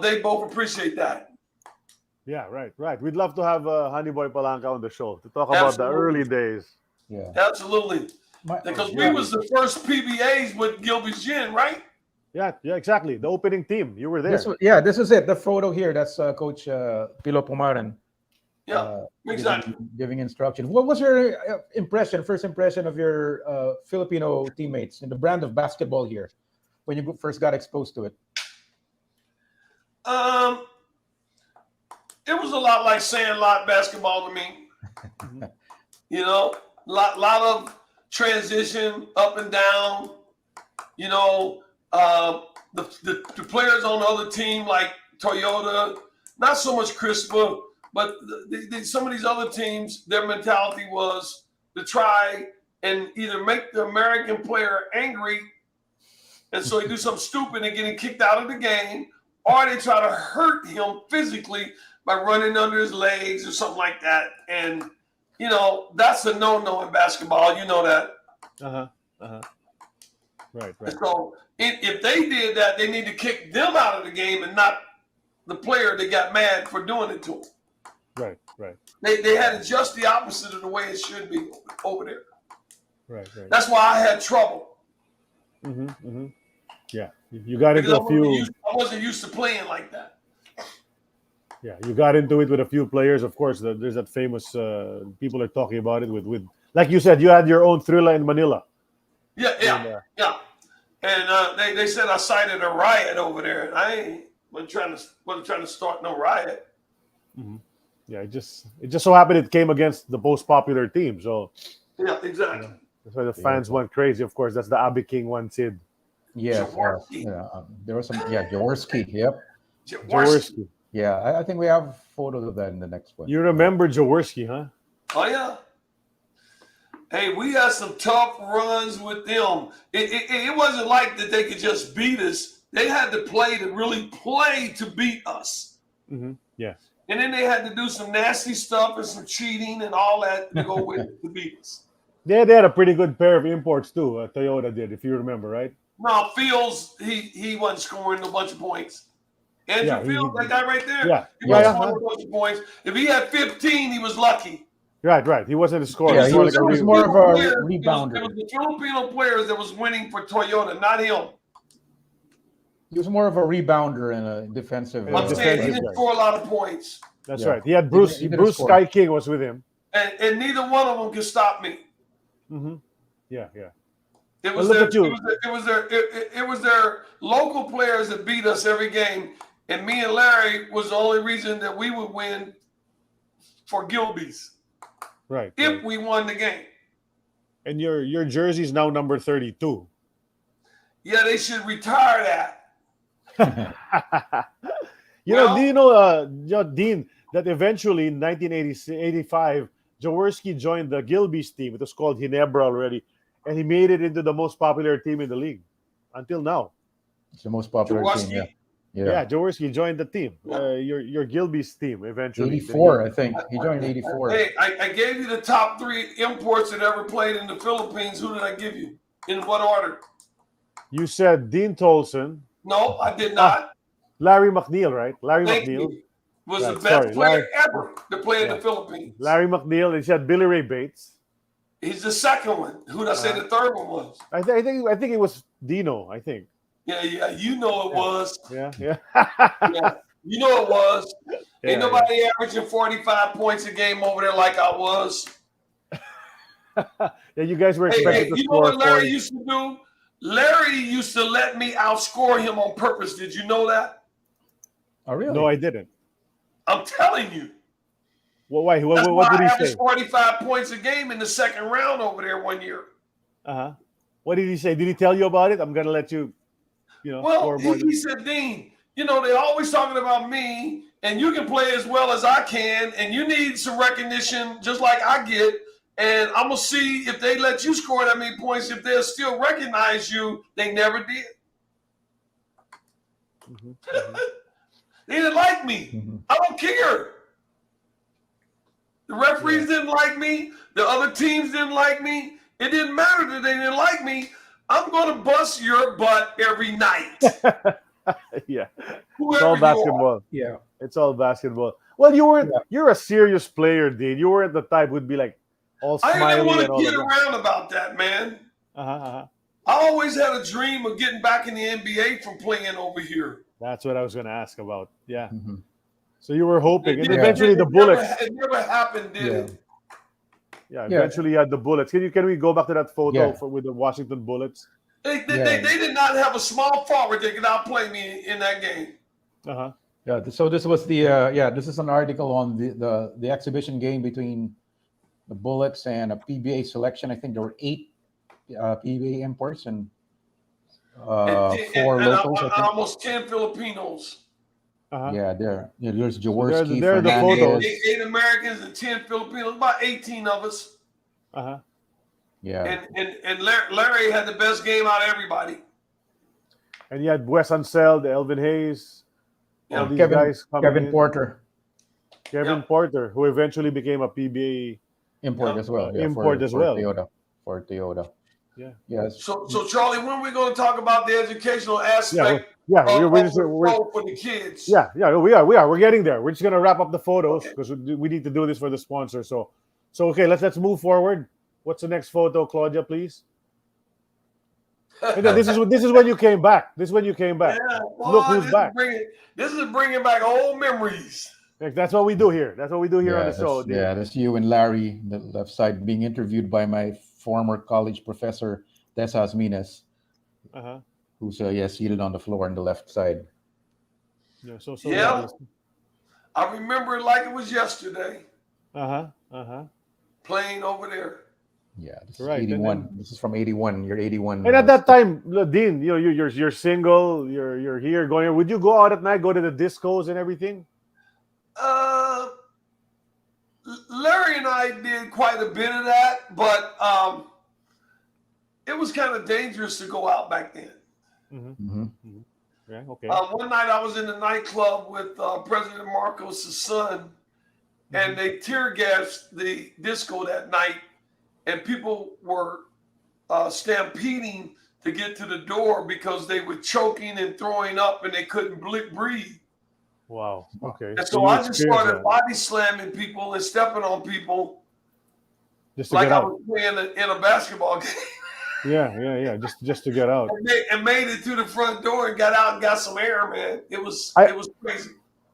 they both appreciate that. Yeah, right. We'd love to have Honeyboy Palanca on the show to talk about the Absolutely. early days. yeah. Absolutely. Because we was the first PBAs with Gilby's Gin, right? Yeah, exactly. The opening team. You were there. This is it. The photo here. That's Coach Pilo Pumaran. Yeah, exactly. Giving instruction. What was your first impression of your Filipino teammates in the brand of basketball here when you first got exposed to it? It was a lot like Sandlot basketball to me. You know, lot of transition up and down. You know, the players on the other team like Toyota, not so much CRISPR, but some of these other teams, their mentality was to try and either make the American player angry, and so they do something stupid and getting kicked out of the game, or they try to hurt him physically by running under his legs or something like that. And, you know, that's a no-no in basketball. You know that. Right. And so if they did that, they need to kick them out of the game and not the player that got mad for doing it to them. Right. They had it just the opposite of the way it should be over there. Right. That's why I had trouble. Yeah, you got into a few. I wasn't used to playing like that. Yeah, you got into it with a few players. Of course, there's that famous. People are talking about it with, like you said, you had your own thriller in Manila. Yeah. And they said I cited a riot over there, and I wasn't trying to start no riot. Yeah, it just so happened it came against the most popular team. So yeah, exactly. That's why the fans went crazy. Of course, that's the Abbey King one, Sid. Yes, there was some. Yeah, Jaworski. Yep. Jaworski. Yeah, I think we have photos of that in the next one. You remember Jaworski, huh? Oh yeah. Hey, we had some tough runs with them. It wasn't like that they could just beat us. They had to really play to beat us. Yes. And then they had to do some nasty stuff and some cheating and all that to go with it to beat us. Yeah, they had a pretty good pair of imports too. Toyota did, if you remember, right? No, Fields, he wasn't scoring a bunch of points. Andrew Fields, that guy right there, he wasn't scoring a bunch of points. If he had 15, he was lucky. Right. He wasn't a scorer. Yeah, he was more of a rebounder. It was the Filipino players that was winning for Toyota, not him. He was more of a rebounder and a defensive. I'm saying he didn't score a lot of points. That's right. He had Bruce. Bruce Sky King was with him. And neither one of them could stop me. Yeah. It was their local players that beat us every game, and me and Larry was the only reason that we would win for Gilby's. Right. If we won the game. And your jersey's now number 32. Yeah, they should retire that. Do you know, Dean, that eventually in 1985, Jaworski joined the Gilby's team. It was called Ginebra already. And he made it into the most popular team in the league until now. It's the most popular team, yeah. Jaworski joined the team. Your Gilby's team eventually. 84, I think. He joined 84. Hey, I gave you the top 3 imports that ever played in the Philippines. Who did I give you? In what order? You said Dean Tolson. No, I did not. Larry McNeil, right? Thank you. Was the best player ever to play in the Philippines. Larry McNeil. And he had Billy Ray Bates. He's the second one. Who did I say the third one was? I think it was Dino, I think. Yeah, you know it was. Yeah. You know it was. Ain't nobody averaging 45 points a game over there like I was. Yeah, you guys were expected to score. You know what Larry used to do? Larry used to let me outscore him on purpose. Did you know that? Oh, really? No, I didn't. I'm telling you. Well, why? What did he say? I averaged 45 points a game in the second round over there one year. What did he say? Did he tell you about it? I'm going to let you, Well, he said, Dean, they're always talking about me, and you can play as well as I can, and you need some recognition just like I get. And I'm going to see if they let you score that many points, if they'll still recognize you. They never did. They didn't like me. I don't care. The referees didn't like me. The other teams didn't like me. It didn't matter that they didn't like me. I'm going to bust your butt every night. Yeah. Whoever It's all you basketball. are. Yeah. It's all basketball. Well, you're a serious player, Dean. You weren't the type who'd be like all I smiley didn't want and to all get of that. around about that, man. I always had a dream of getting back in the NBA from playing over here. That's what I was going to ask about. Yeah. So you were hoping, and It- eventually it the Bullets. It never happened, did it? Yeah, eventually you had the Bullets. Can we go back to that photo with the Washington Bullets? They did not have a small forward that could outplay me in that game. Yeah. So this was the this is an article on the exhibition game between the Bullets and a PBA selection. I think there were 8 PBA imports and 4 locals. I think. Almost 10 Filipinos. Yeah, there's Jaworski, they're the Fernandez. photos. 8 Americans and 10 Filipinos. About 18 of us. Yeah. And Larry had the best game out of everybody. And you had Wes Unseld, Elvin Hayes, all these guys coming Kevin in. Porter. Kevin Porter, who eventually became a PBA import as well. Import as well. For Toyota. Yeah. Yes. So Charlie, when are we going to talk about the educational aspect we're for the kids? Yeah, we are. We're getting there. We're just going to wrap up the photos because we need to do this for the sponsor. So okay, let's move forward. What's the next photo, Claudia, please? And then this is when you came back. This is when you came back. Yeah, look who's back. This is bringing back old memories. That's what we do here. That's what we do here on the show. Yeah, that's you and Larry, the left side, being interviewed by my former college professor, Desas Minas, who's seated on the floor on the left side. Yeah, I remember it like it was yesterday. Playing over there. Yeah, this is 81. This is from 81. You're 81. And at that time, Dean, you're single. You're here going. Would you go out at night, go to the discos and everything? Larry and I did quite a bit of that, but it was kind of dangerous to go out back then. Yeah, okay. One night I was in the nightclub with President Marcos' son, and they tear gassed the disco that night, and people were stampeding to get to the door because they were choking and throwing up and they couldn't breathe. Wow. Okay. And so I just started body slamming people and stepping on people, just to like get out. I was playing in a basketball game. Yeah. Just to get out. And made it to the front door and got out and got some air, man. It was crazy.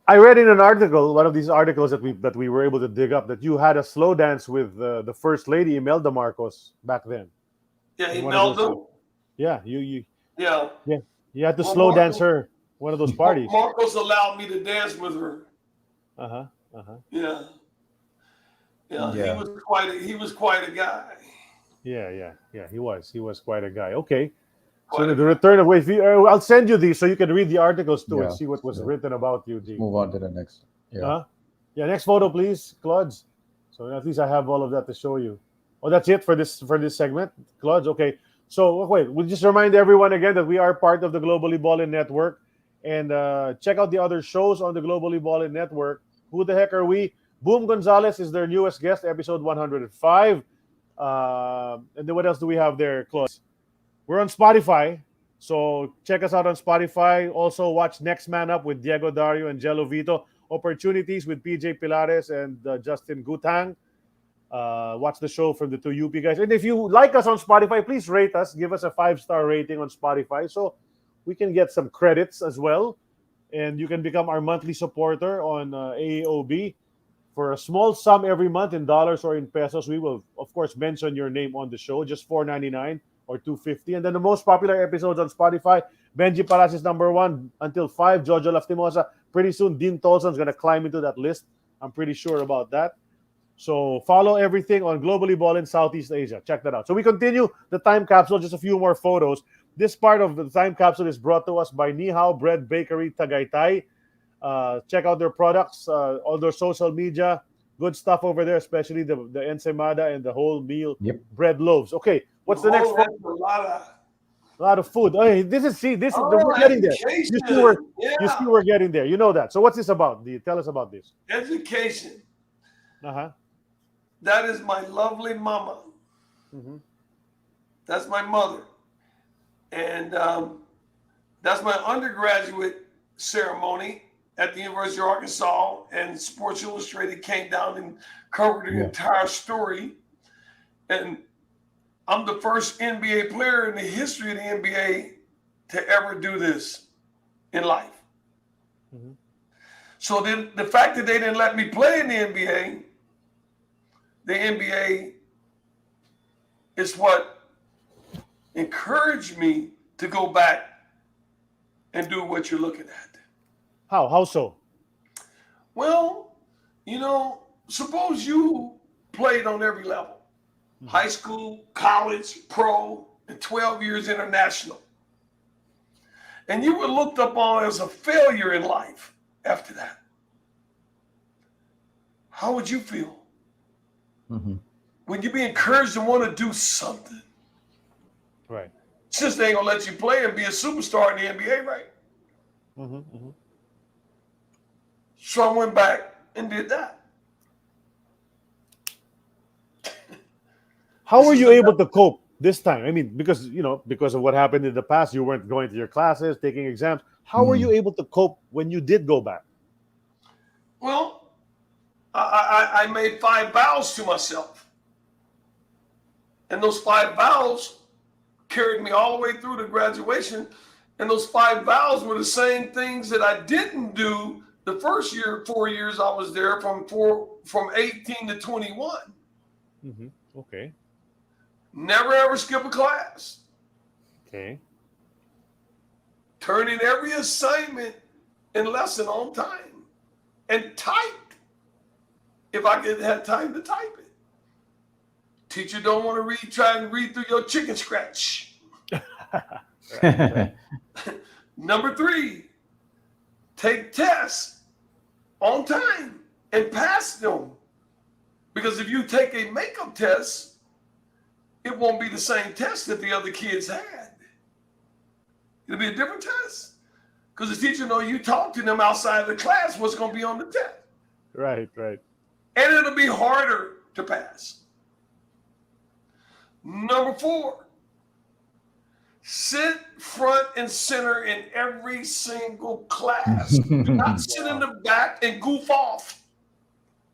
I read in an article, one of these articles that we were able to dig up, that you had a slow dance with the First Lady, Imelda Marcos, back then. Yeah, Imelda. Yeah, you had to Well, slow dance her one of those parties. Marcos allowed me to dance with her. Yeah. He was quite a guy. Yeah. He was quite a guy. Okay. So the return of wave. I'll send you these so you can read the articles too and see what was written about you, G. Move on to the next. Next photo, please, Claude. So at least I have all of that to show you. Oh, that's it for this segment, Claude. Okay. So wait, we'll just remind everyone again that we are part of the Globally Ballin Network, and check out the other shows on the Globally Ballin Network. Who the heck are we? Boom Gonzalez is their newest guest, episode 105. And then what else do we have there, Claude? We're on Spotify, so check us out on Spotify. Also, watch Next Man Up with Diego Dario and Jello Vito. Opportunities with PJ Pilares and Justin Gutang. Watch the show from the 2 UP guys. And if you like us on Spotify, please rate us. Give us a 5-star rating on Spotify so we can get some credits as well. And you can become our monthly supporter on AEOB. For a small sum every month in dollars or in pesos, we will, of course, mention your name on the show. Just $4.99 or $2.50. And then the most popular episodes on Spotify, Benji Palacios #1 until 5, Jho Jho Lastimosa. Pretty soon, Dean Tolson is going to climb into that list. I'm pretty sure about that. So follow everything on Globally Ballin Southeast Asia. Check that out. So we continue the time capsule, just a few more photos. This part of the time capsule is brought to us by Ni Hao Bread Bakery Tagaytay. Check out their products, all their social media. Good stuff over there, especially the ensaimada and the whole meal Yep. bread loaves. Okay, what's the next one? A lot of. A lot of food. Oh, this is Oh, we're getting there. education. You see we're getting there. You know that. So what's this about? Tell us about this. Education. Uh-huh. That is my lovely mama. Mm-hmm. That's my mother. And that's my undergraduate ceremony at the University of Arkansas. And Sports Illustrated came down and covered the entire story. And I'm the first NBA player in the history of the NBA to ever do this in life. Mm-hmm. So then the fact that they didn't let me play in the NBA is what encouraged me to go back and do what you're looking at. How so? Well, suppose you played on every level. High school, college, pro, and 12 years international. And you were looked upon as a failure in life after that. How would you feel? Mm-hmm. Would you be encouraged to want to do something? Right. Since they ain't going to let you play and be a superstar in the NBA, right? Mm-hmm. Mm-hmm. So I went back and did that. How were you able to cope this time? I mean, because of what happened in the past, you weren't going to your classes, taking exams. How were you able to cope when you did go back? Well, I made 5 vows to myself. And those 5 vows carried me all the way through to graduation. And those 5 vows were the same things that I didn't do the first 4 years I was there, from 18 to 21. Mm-hmm. Okay. Never ever skip a class. Okay. Turn in every assignment and lesson on time. And type if I could have time to type it. Teacher don't want to try and read through your chicken scratch. Number 3, take tests on time and pass them. Because if you take a makeup test, it won't be the same test that the other kids had. It'll be a different test. Because the teacher knows you talk to them outside of the class what's going to be on the test. Right, right. And it'll be harder to pass. Number 4, sit front and center in every single class. Do not sit in the back and goof off.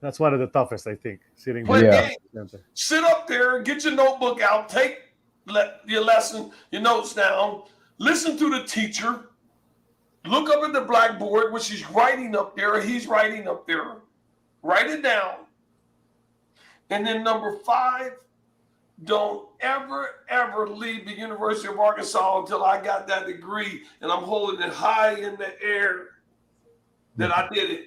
That's one of the toughest, I think. Sitting Play there. games. Sit up there, get your notebook out, take your lesson, your notes down, listen to the teacher, look up at the blackboard, which she's writing up there, or he's writing up there. Write it down. And then number 5, don't ever leave the University of Arkansas until I got that degree and I'm holding it high in the air that I did it.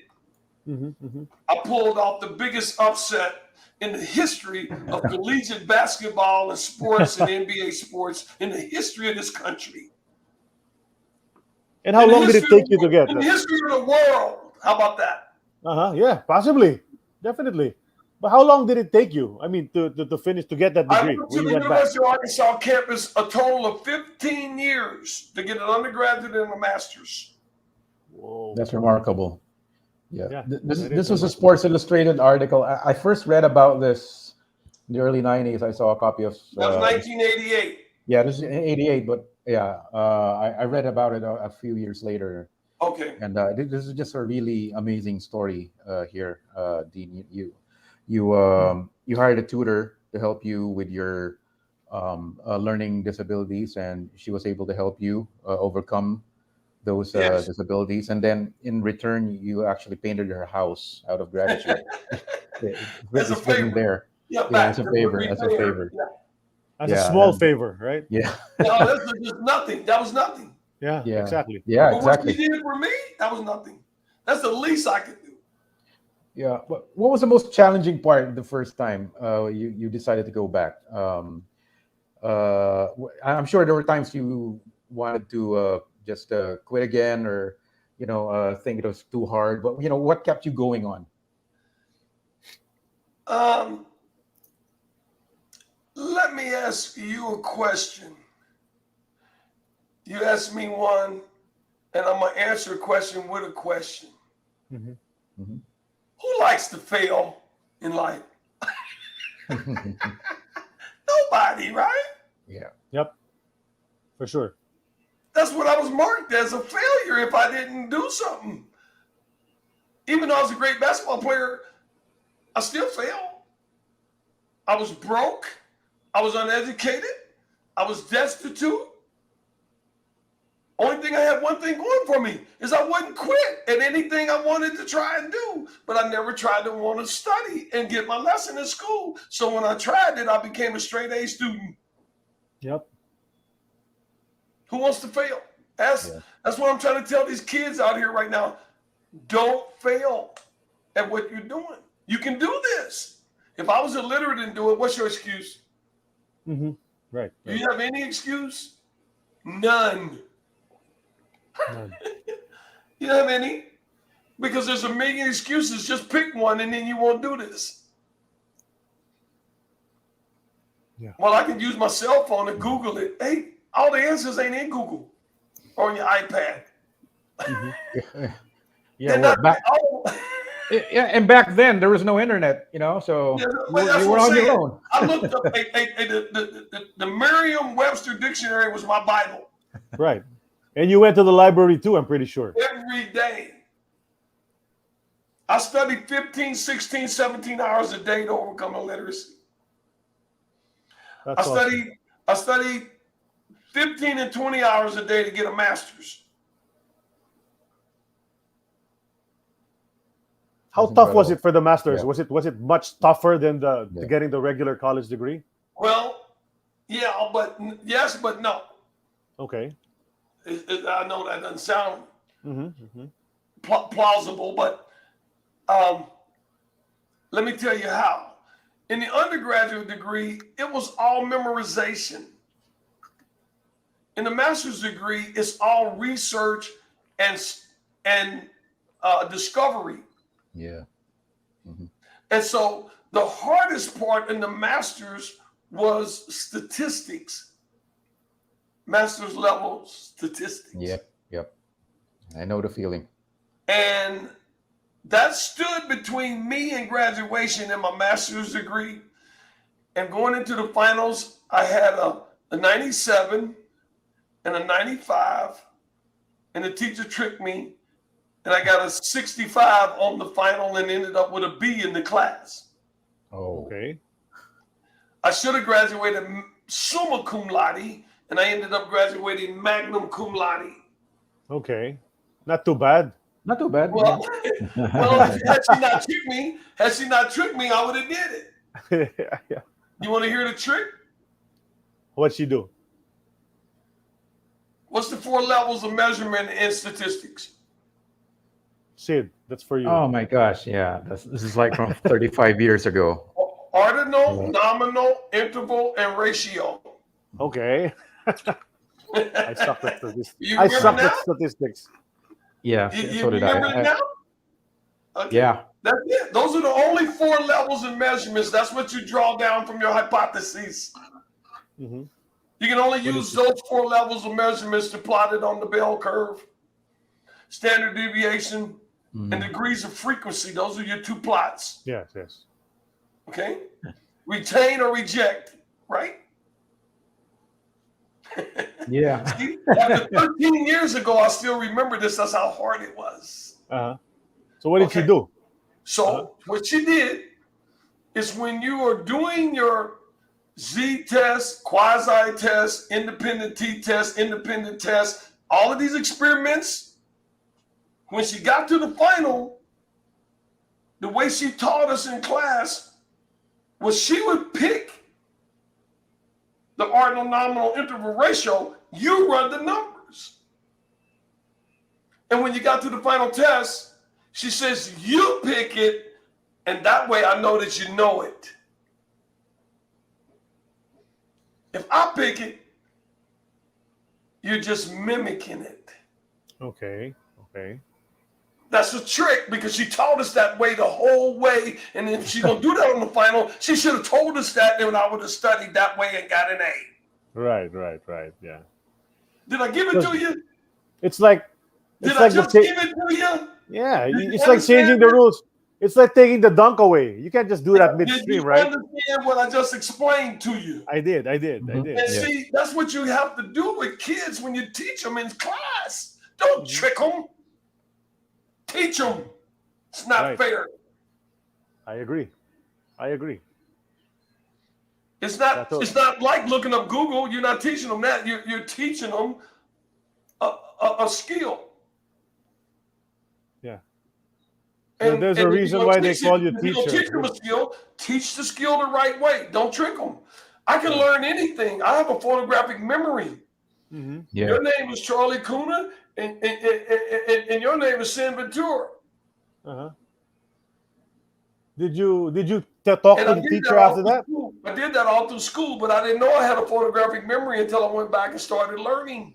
Mm-hmm, mm-hmm. I pulled off the biggest upset in the history of collegiate basketball and sports and NBA sports in the history of this country. And how long did it take you to get in that? the history of the world? How about that? Yeah, possibly. Definitely. But how long did it take you? I mean, to finish, to get that I degree? went to the University of Arkansas campus a total of 15 years to get an undergraduate and a master's. Whoa. That's remarkable. Yeah. This was a remarkable. Sports Illustrated article. I first read about this in the early 90s. I saw a copy of... That was 1988. Yeah, this is 88, but I read about it a few years later. Okay. And this is just a really amazing story here, Dean. You hired a tutor to help you with your learning disabilities, and she was able to help you overcome those disabilities. And then in return, you actually painted her house out of gratitude. As a favor. There. Yeah, As a favor. As a favor. Yeah. As a small favor, right? Yeah. No, that's just nothing. That was nothing. Yeah, exactly. Yeah, But exactly. what she did for me, that was nothing. That's the least I could do. Yeah. What was the most challenging part the first time you decided to go back? I'm sure there were times you wanted to just quit again, or think it was too hard. But what kept you going on? Let me ask you a question. You asked me one, and I'm going to answer a question with a question. Mm-hmm. Mm-hmm. Who likes to fail in life? Nobody, right? Yeah. Yep. For sure. That's what I was marked as, a failure if I didn't do something. Even though I was a great basketball player, I still failed. I was broke. I was uneducated. I was destitute. Only thing I had, one thing going for me, is I wouldn't quit at anything I wanted to try and do. But I never tried to want to study and get my lesson in school. So when I tried it, I became a straight A student. Yep. Who wants to fail? That's what I'm trying to tell these kids out here right now. Don't fail at what you're doing. You can do this. If I was illiterate and do it, what's your excuse? Mm-hmm. Right. Do you have any excuse? None. None. You don't have any? Because there's a million excuses. Just pick one and then you won't do this. Yeah. Well, I can use my cell phone and Google it. Hey, all the answers ain't in Google or on your iPad. Mm-hmm. Yeah, well, and back then there was no internet, so you were on your own. I looked up the Merriam-Webster dictionary was my Bible. Right. And you went to the library too, I'm pretty sure. Every day. I studied 15, 16, 17 hours a day to overcome illiteracy. That's awesome. I studied 15 and 20 hours a day to get a master's. How tough was it for the masters? Yeah. Was it much tougher than getting the regular college degree? Well, yeah, but yes, but no. Okay. I know that doesn't sound plausible, but let me tell you how. In the undergraduate degree, it was all memorization. In the master's degree, it's all research and discovery. Yeah. Mm-hmm. And so the hardest part in the master's was statistics. Master's level statistics. Yep. I know the feeling. And that stood between me and graduation in my master's degree. And going into the finals, I had a 97 and a 95. And the teacher tricked me. And I got a 65 on the final and ended up with a B in the class. Oh. Okay. I should have graduated summa cum laude, and I ended up graduating magna cum laude. Okay. Not too bad. Not too bad. Well, had she not tricked me, I would have did it. Yeah. You want to hear the trick? What'd she do? What's the 4 levels of measurement in statistics? Sid, that's for you. Oh my gosh, yeah. This is like from 35 years ago. Ordinal, nominal, interval, and ratio. Okay. I suck at statistics. Statistics. Yeah, You so did remember I. it now? Okay. Yeah. That's it. Those are the only 4 levels of measurements. That's what you draw down from your hypotheses. Mm-hmm. You can only use those 4 levels of measurements to plot it on the bell curve. Standard deviation and degrees of frequency. Those are your 2 plots. Yes. Okay? Retain or reject, right? Yeah. See, after 13 years ago, I still remember this. That's how hard it was. Uh-huh. So what did she do? So what she did is when you are doing your Z-test, quasi-test, independent t-test, independent test, all of these experiments, when she got to the final, the way she taught us in class was she would pick the ordinal, nominal, interval ratio. You run the numbers. And when you got to the final test, she says, you pick it, and that way I know that you know it. If I pick it, you're just mimicking it. Okay. That's a trick because she taught us that way the whole way. And if she's going to do that on the final, she should have told us that, and I would have studied that way and got an A. Right. Yeah. Did I give it to you? It's like Did it's I like just give it to you? yeah. Did you It's like changing the understand it? rules. It's like taking the dunk away. You can't just do that Did midstream, you right? understand what I just explained to you? I did. And see, that's what you have to do with kids when you teach them in class. Don't trick them. Teach them. It's not fair. I agree. It's not like looking up Google. You're not teaching them that. You're teaching them a skill. Yeah. And there's a reason why they call you if you teacher. don't teach them a skill, teach the skill the right way. Don't trick them. I can learn anything. I have a photographic memory. Mm-hmm. Yeah. Your name is Charlie Kuna, and your name is San Ventura. Uh-huh. Did you talk to the teacher after that? I did that all through school, but I didn't know I had a photographic memory until I went back and started learning.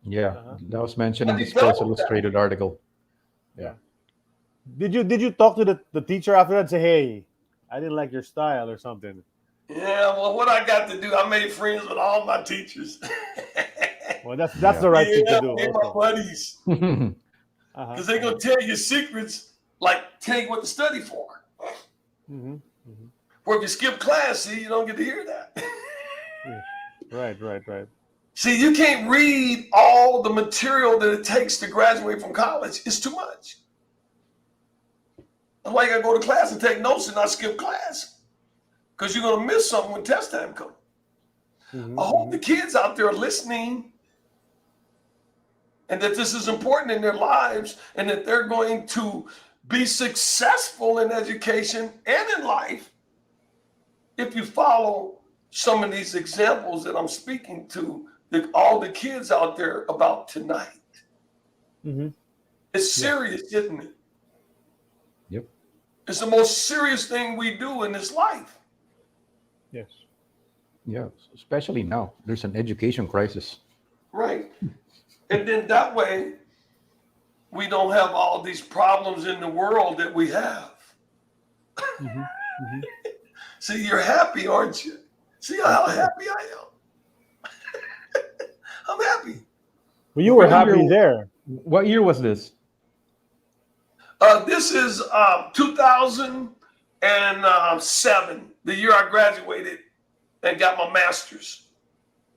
Yeah, that was mentioned in I the Sports developed Illustrated article. Yeah. Did you talk to the teacher after that and say, hey, I didn't like your style or something? Yeah, well, what I got to do, I made friends with all my teachers. Well, that's the right thing to do. They're my buddies. Uh-huh. Because they're going to tell you secrets, like tell you what to study for. Mm-hmm. Or if you skip class, see, you don't get to hear that. Right. See, you can't read all the material that it takes to graduate from college. It's too much. That's why you got to go to class and take notes and not skip class. Because you're going to miss something when test time comes. Mm-hmm. I hope the kids out there are listening and that this is important in their lives and that they're going to be successful in education and in life if you follow some of these examples that I'm speaking to all the kids out there about tonight. Mm-hmm. It's serious, isn't it? Yep. It's the most serious thing we do in this life. Yes. Yeah, especially now. There's an education crisis. Right. And then that way, we don't have all these problems in the world that we have. Mm-hmm. Mm-hmm. See, you're happy, aren't you? See how happy I am? I'm happy. Well, you were happy there. What year was this? This is 2007, the year I graduated and got my master's.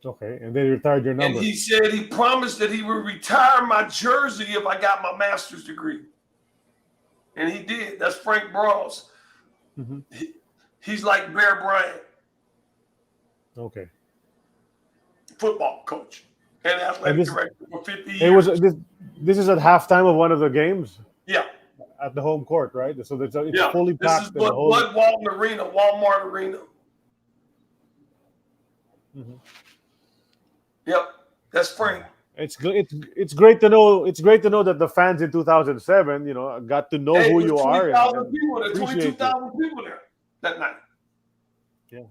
Okay, and they retired your number. And he said he promised that he would retire my jersey if I got my master's degree. And he did. That's Frank Brawls. Mm-hmm. He's like Bear Bryant. Okay. Football coach and athletic director for 50 years. It was this is at halftime of one of the games. Yeah. At the home court, right? So it's Yeah. fully packed. This is Walmart Arena. Mm-hmm. Yep, that's Frank. It's great to know. It's great to know that the fans in 2007, got to know who you are. 22,000 people there that night. Yeah,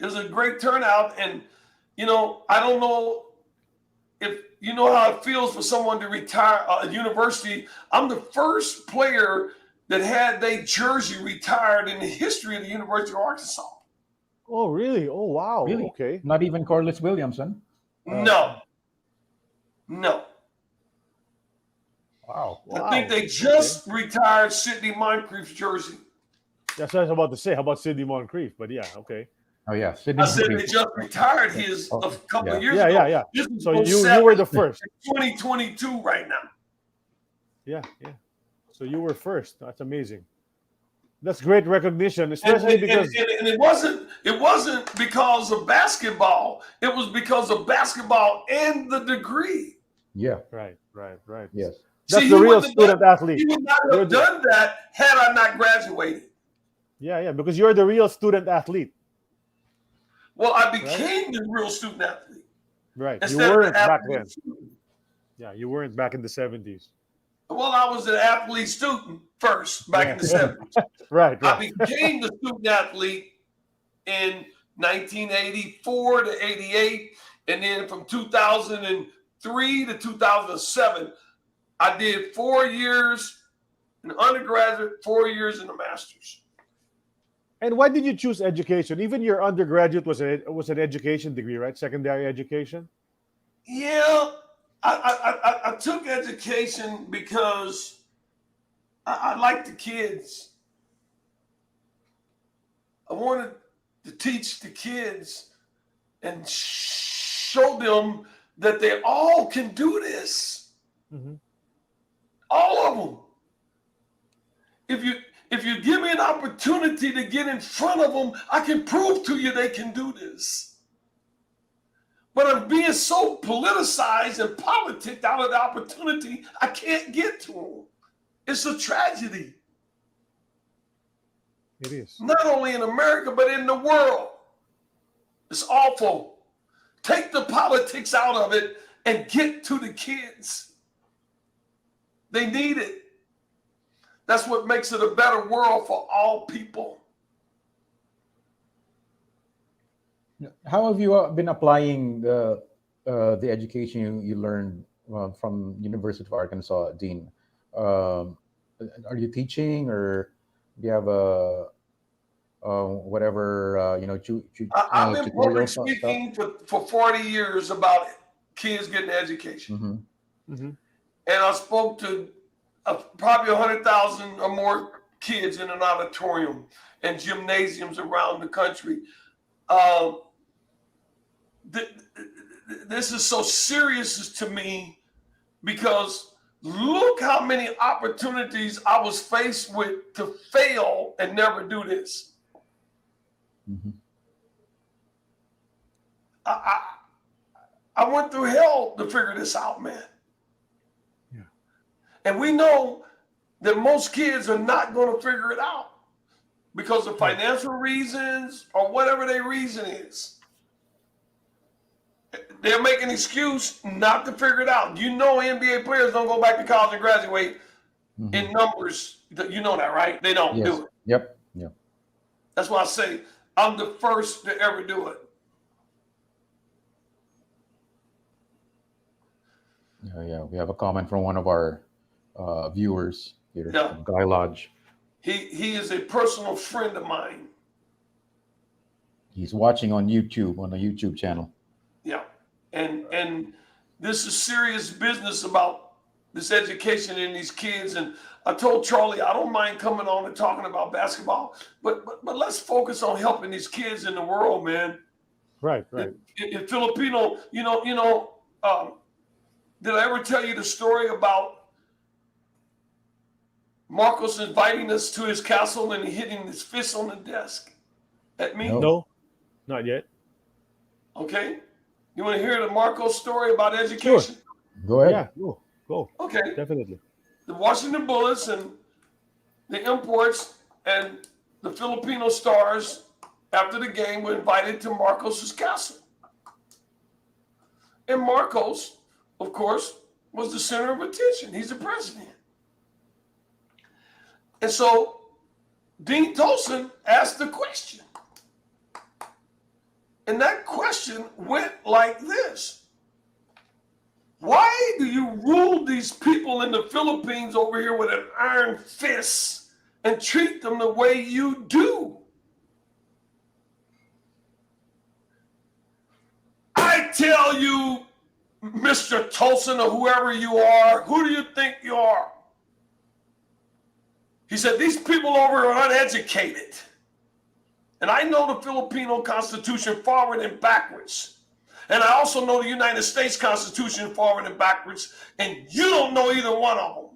it was a great turnout, and I don't know if you know how it feels for someone to retire a university. I'm the first player that had their jersey retired in the history of the University of Arkansas. Oh, really? Oh, wow. Really? Okay. Not even Corliss Williamson? No. Wow. I think they just retired Sidney Moncrief's jersey. That's what I was about to say. How about Sidney Moncrief? But yeah, okay. Oh, yeah. I said they just retired his a couple of years ago. Yeah. This is So you were the first. 2022 right now. Yeah. So you were first. That's amazing. That's great recognition, especially because and it wasn't because of basketball. It was because of basketball and the degree. Yeah. Right. Yes. That's the real student athlete. He would not have done that had I not graduated. Yeah, because you're the real student athlete. Well, I became the real student athlete. Right. You weren't back then. Yeah, you weren't back in the 70s. Well, I was an athlete student first back in the 70s. Right. I became the student athlete in 1984 to 88. And then from 2003 to 2007, I did 4 years an undergraduate, 4 years, and a master's. And why did you choose education? Even your undergraduate was an education degree, right? Secondary education. Yeah, I took education because I like the kids. I wanted to teach the kids and show them that they all can do this. Mm-hmm. All of them. If you give me an opportunity to get in front of them, I can prove to you they can do this. But I'm being so politicized and politicked out of the opportunity, I can't get to them. It's a tragedy. It is. Not only in America, but in the world. It's awful. Take the politics out of it and get to the kids. They need it. That's what makes it a better world for all people. How have you been applying the education you learned from University of Arkansas, Dean? Are you teaching, or do you have a whatever I've been public tutorials and speaking for 40 years about kids getting education. Mm-hmm. Mm-hmm. And I spoke to probably 100,000 or more kids in an auditorium and gymnasiums around the country. This is so serious to me because look how many opportunities I was faced with to fail and never do this. Mm-hmm. I went through hell to figure this out, man. Yeah. And we know that most kids are not going to figure it out because of financial reasons or whatever their reason is. They'll make an excuse not to figure it out. You know NBA players don't go back to college and graduate in numbers. You know that, right? They don't do it. Yep. That's why I say I'm the first to ever do it. Yeah. We have a comment from one of our viewers here, from Guy Lodge. He is a personal friend of mine. He's watching on YouTube, on the YouTube channel. Yeah. And this is serious business about this education in these kids. And I told Charlie, I don't mind coming on and talking about basketball, but let's focus on helping these kids in the world, man. Right. In Filipino, did I ever tell you the story about Marcos inviting us to his castle and hitting his fist on the desk at me? No, not yet. Okay. You want to hear the Marcos story about education? Sure. Go ahead. Yeah, go. Okay. Definitely. The Washington Bullets and the imports and the Filipino stars after the game were invited to Marcos' castle. And Marcos, of course, was the center of attention. He's the president. And so Dean Tolson asked the question. And that question went like this. Why do you rule these people in the Philippines over here with an iron fist and treat them the way you do? I tell you, Mr. Tolson or whoever you are, who do you think you are? He said, these people over here are uneducated. And I know the Filipino Constitution forward and backwards. And I also know the United States Constitution forward and backwards. And you don't know either one of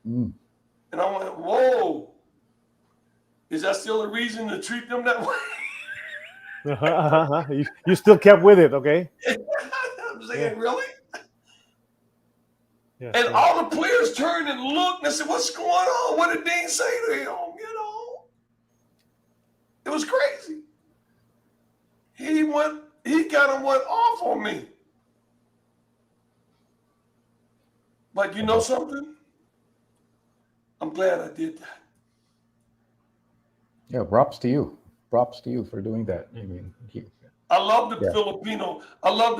them. And I went, whoa. Is that still a reason to treat them that way? You still kept with it, okay? I'm saying, really? Yeah, and all the players turned and looked and said, what's going on? What did Dean say to him? It was crazy. He kind of went off on me. But you know something? I'm glad I did that. Yeah, props to you. Props to you for doing that. I mean, I love the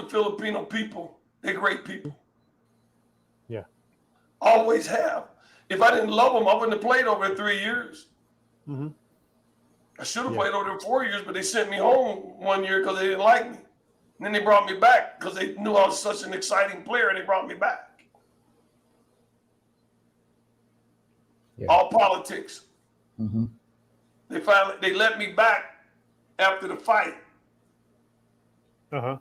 Filipino people. They're great people. Yeah. Always have. if I didn't love them, I wouldn't have played over 3 years. Mm-hmm. I should have played over there 4 years, but they sent me home 1 year because they didn't like me. And then they brought me back because they knew I was such an exciting player, and they brought me back. Yeah. All politics. Mm-hmm. They let me back after the fight. Uh-huh.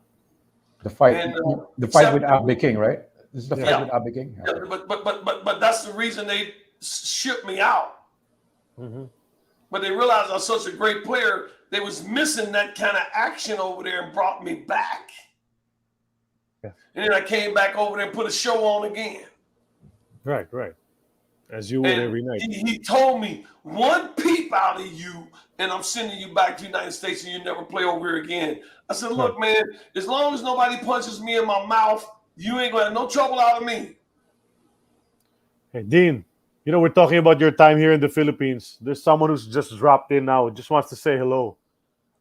The fight, And, the fight with Abe King, right? This is the fight with Abe King. Yeah, but that's the reason they shipped me out. Mm-hmm. But they realized I was such a great player, they was missing that kind of action over there and brought me back. Yeah. And then I came back over there and put a show on again. Right. As you would And every night. he told me, one peep out of you, and I'm sending you back to the United States and you never play over here again. I said, look, man, as long as nobody punches me in my mouth, you ain't going to have no trouble out of me. Hey, Dean, we're talking about your time here in the Philippines. There's someone who's just dropped in now, just wants to say hello.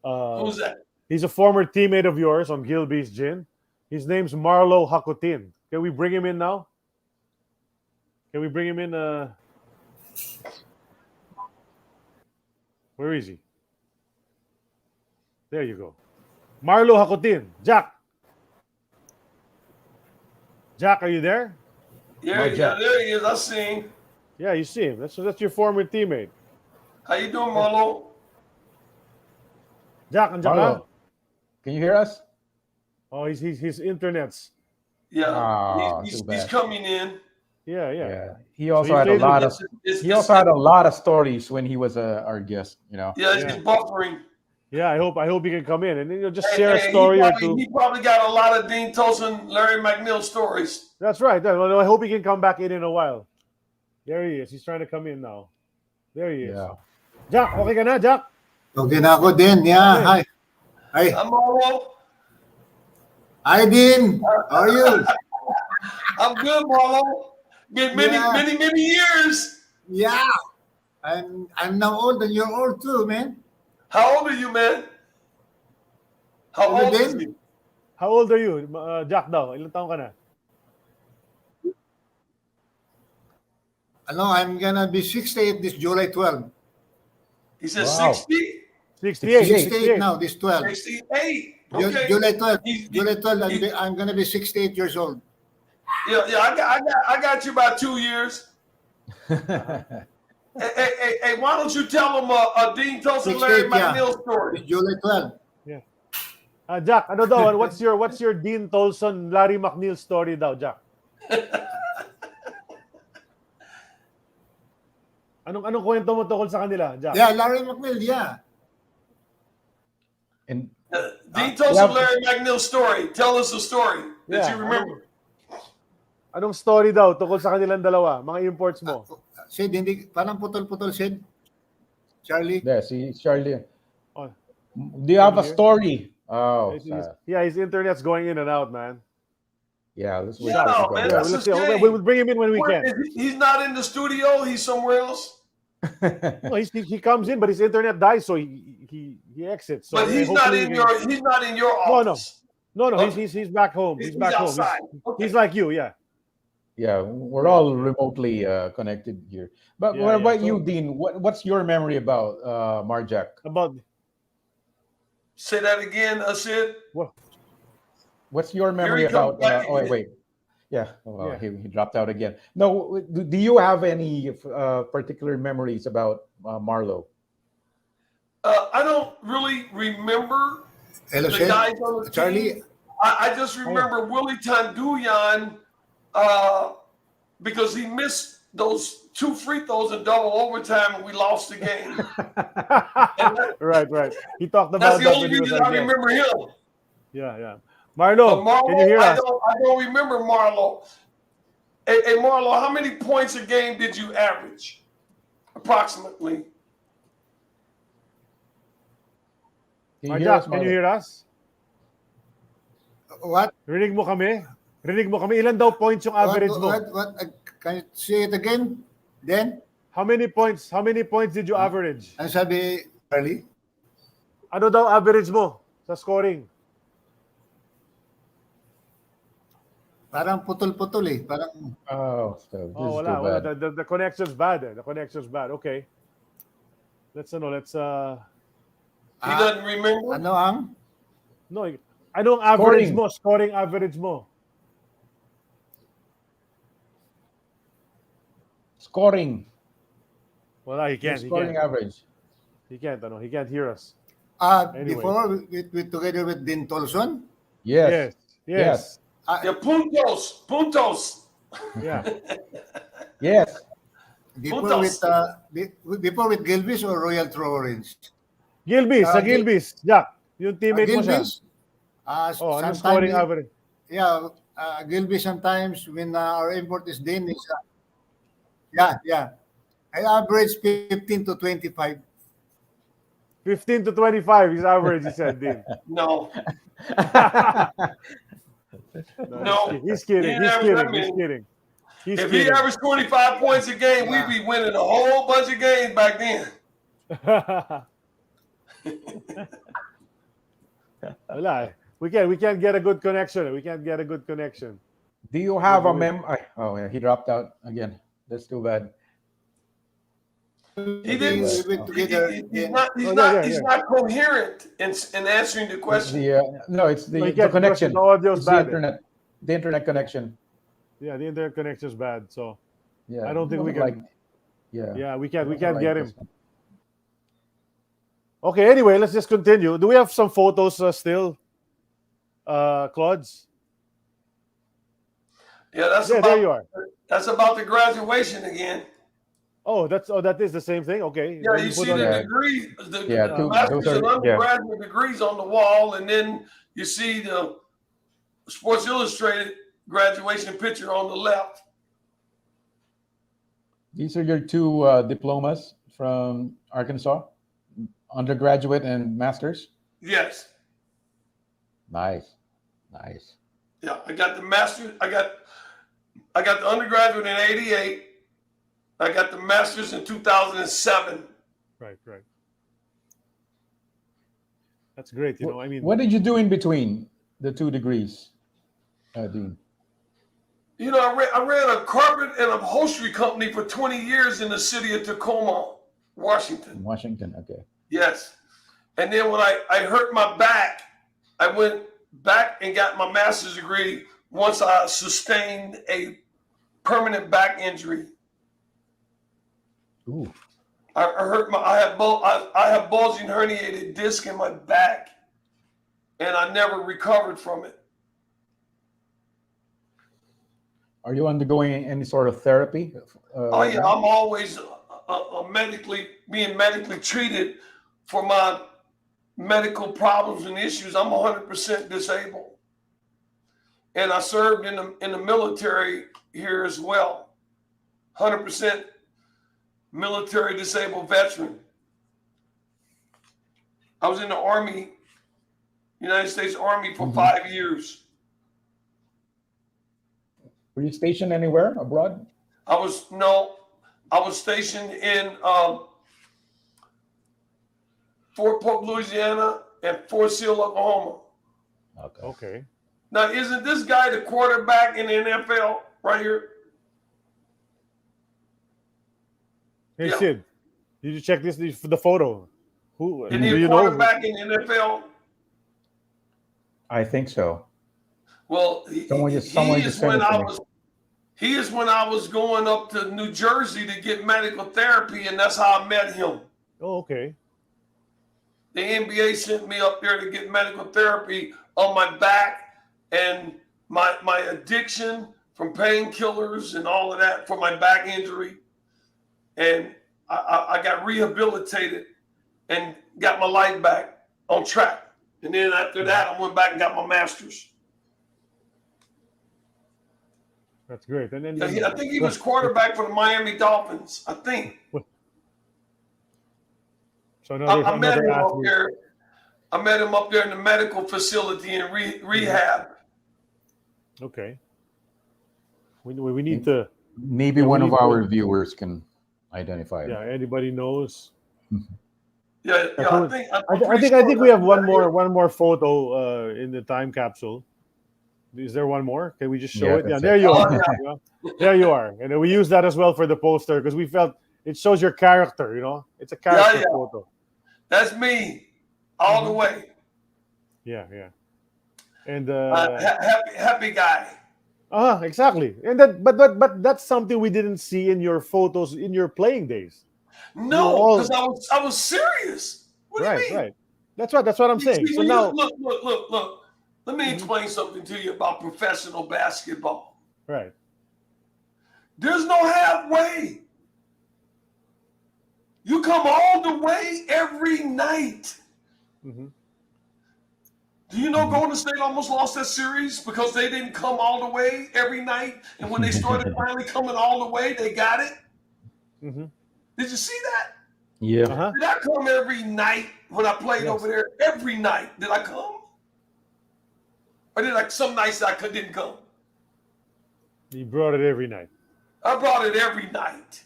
Who's that? He's a former teammate of yours on Gilby's Gin. His name's Marlo Hakutin. Can we bring him in now? Can we bring him in? Where is he? There you go. Marlo Hakutin. Jack, are you there? Yeah, there he is. I see him. Yeah, you see him. That's your former teammate. How you doing, Marlo? Jack, and Jack. Marlo, can you hear us? Oh, his internet's. Yeah, he's coming in. Yeah. He also had a lot of. He also had a lot of stories when he was our guest. Yeah, he's buffering. Yeah, I hope he can come in and just share a story or two. He probably got a lot of Dean Tolson, Larry McNeil stories. That's right. I hope he can come back in a while. There he is. He's trying to come in now. There he is. Yeah. Jack, okay ka na, Jack? Okay na ako din. Yeah, hi. Hi. I'm Marlo. Hi, Dean. How are you? I'm good, Marlo. Been many years. Yeah. I'm now old and you're old too, man. How old are you, man? How old is he? How old are you? Jack daw, ilang taon ka na? I'm gonna be 68 this July 12. He said Wow. 60? 68. 68 now, this 12. 68. Okay. July 12. July 12, I'm gonna be 68 years old. Yeah, I got you about 2 years. Hey, why don't you tell them a Dean Tolson, Larry McNeil story? July 12. Yeah. Jack, ano daw? What's your Dean Tolson, Larry McNeil story daw, Jack? Anong kwento mo tungkol sa kanila, Jack? Yeah, Larry McNeil, yeah. And Dean Tolson, Larry McNeil story. Tell us a story that you remember. Anong story daw tungkol sa kanilang dalawa? Mga imports mo. Sid, hindi, parang putol-putol, Sid. Charlie? yeah, see, Charlie. Oh. Do you have a story? Oh, His internet's going in and out, man. yeah. Let's wait. Yeah, for man, it to that's Let's the see. thing. We'll bring him in when we can. He's not in the studio. He's somewhere else. No, he comes in, but his internet dies, so he exits. So But he's not in your office. No. He's back home. He's back home. outside. He's like you, yeah. Yeah, we're all remotely connected here. But what about you, Dean? What's your memory about Marjack? Say that again, Sid. What's your memory Here he comes about? back Wait. Yeah, he dropped out again. No, do you have any particular memories about Marlo? I don't really remember Hello, the Sid. guys on the Charlie? team. I just remember Willie Tanguyan because he missed those 2 free throws in double overtime and we lost the game. Right. He talked about That's the that only when he was reason I again. remember him. Yeah. Marlo, Marlo, can you hear us? I don't remember Marlo. Hey, Marlo, how many points a game did you average? Approximately. Can Can you hear us? What? Rinig mo kami? Ilan daw points yung average mo? What? Can you say it again? Then? How many points did you average? Ano sabi, Charlie? Ano daw average mo sa scoring? Parang putol-putol eh. Parang, Oh, so this Oh, is wala, too wala. bad. The connection's bad. The connection's bad. Okay. Let's He doesn't remember. ano ang? no, anong average Scoring. mo? Scoring average mo? Scoring. Wala, he Your can't. He scoring can't. average. He can't. Ano, he can't hear us. Anyway. Before, together with Dean Tolson? Yes. Yes. Yeah, puntos. Yeah. Yes. Before Puntos. before with Gilbis or Royal True Orange? Gilbis, sa Gilbis. Jack, yung teammate mo siya. Gilbis? Oh, ano scoring average? Yeah, Gilbis sometimes when our import is Dean is, yeah. I average 15 to 25. 15 to 25 is average, he said, Dean. No. No. He's kidding. He He's never- kidding. I mean, He's kidding. He's If kidding. he averaged 25 points a game, we'd be winning a whole bunch of games back then. Wala eh. We can't get a good connection. We can't get a good connection. Do you have a mem? Oh, yeah, he dropped out again. That's too bad. He didn't. We went together. He's not. He's Oh, not. yeah. He's not coherent in answering the It's question. it's No, you the can't, connection. because the audio's It's the bad. internet. The internet connection. Yeah, the internet connection's bad. So Yeah. I don't think we can. like. Yeah. Yeah, we can't Like get him. this one. Okay, anyway, let's just continue. Do we have some photos still? Claudes? Yeah, that's Yeah, about. there you are. That's about the graduation again. Oh, that is the same thing. Okay. Yeah, Then you put see on the that. degrees, the Yeah, master's those and are- yeah. undergraduate degrees on the wall, and then you see the Sports Illustrated graduation picture on the left. These are your two diplomas from Arkansas, undergraduate and masters. Yes. Nice. Yeah, I got the master's. I got the undergraduate in '88. I got the master's in 2007. Right. That's great. I mean, What did you do in between the 2 degrees, Dean? You know, I ran a carpet and upholstery company for 20 years in the city of Tacoma, Washington. In Washington. Okay. Yes. And then when I hurt my back, I went back and got my master's degree once I sustained a permanent back injury. Ooh. I hurt I have bulging herniated disc in my back, and I never recovered from it. Are you undergoing any sort of therapy? Oh yeah, I'm always being medically treated for my medical problems and issues. I'm 100% disabled, and I served in the military here as well. 100% military disabled veteran. I was in the Army, United States Army for 5 years. Were you stationed anywhere abroad? I was stationed in Fort Polk, Louisiana, and Fort Sill, Oklahoma. okay. Now, isn't this guy the quarterback in the NFL right here? Hey, Yeah. Sid, did you check the photo? Who Isn't do he you a know? quarterback in the NFL? I think so. Well, Someone just sent it to me. He is when I was going up to New Jersey to get medical therapy, and that's how I met him. Oh, okay. The NBA sent me up there to get medical therapy on my back and my addiction from painkillers and all of that for my back injury. And I got rehabilitated and got my life back on track. And then after that, I went back and got my master's. That's great. And then I think he was quarterback for the Miami Dolphins. I think. So I met another him up athlete. there. I met him up there in the medical facility in rehab. Okay. We need to. Maybe Yeah, one we of need to- our viewers can identify it. Yeah. Anybody knows? Yeah, Yeah, I I think we have one more photo in the time capsule. Is there one more? Can we just show Yeah, it? Yeah, that's there it. you are. Oh, You know? There you are. And then we use that as well for the poster because we felt it shows your character, you know? It's a character yeah. photo. That's me all the Mhm. way. Yeah. And Happy guy. exactly. And that but that's something we didn't see in your photos in your playing days. You were No, all because I was serious. What do you mean? right. That's what I'm saying. See, So when you now look. Let me Mhm. explain something to you about professional basketball. right. There's no halfway. You come all the way every night. hmm Do you know Golden State almost lost that series because they didn't come all the way every night? And when they started finally coming all the way, they got it? hmm Did you see that? Yeah. Uh-huh. Did I come every night when I played Yes. over there? Every night. Did I come? Or did some nights I didn't come? You brought it every night. I brought it every night.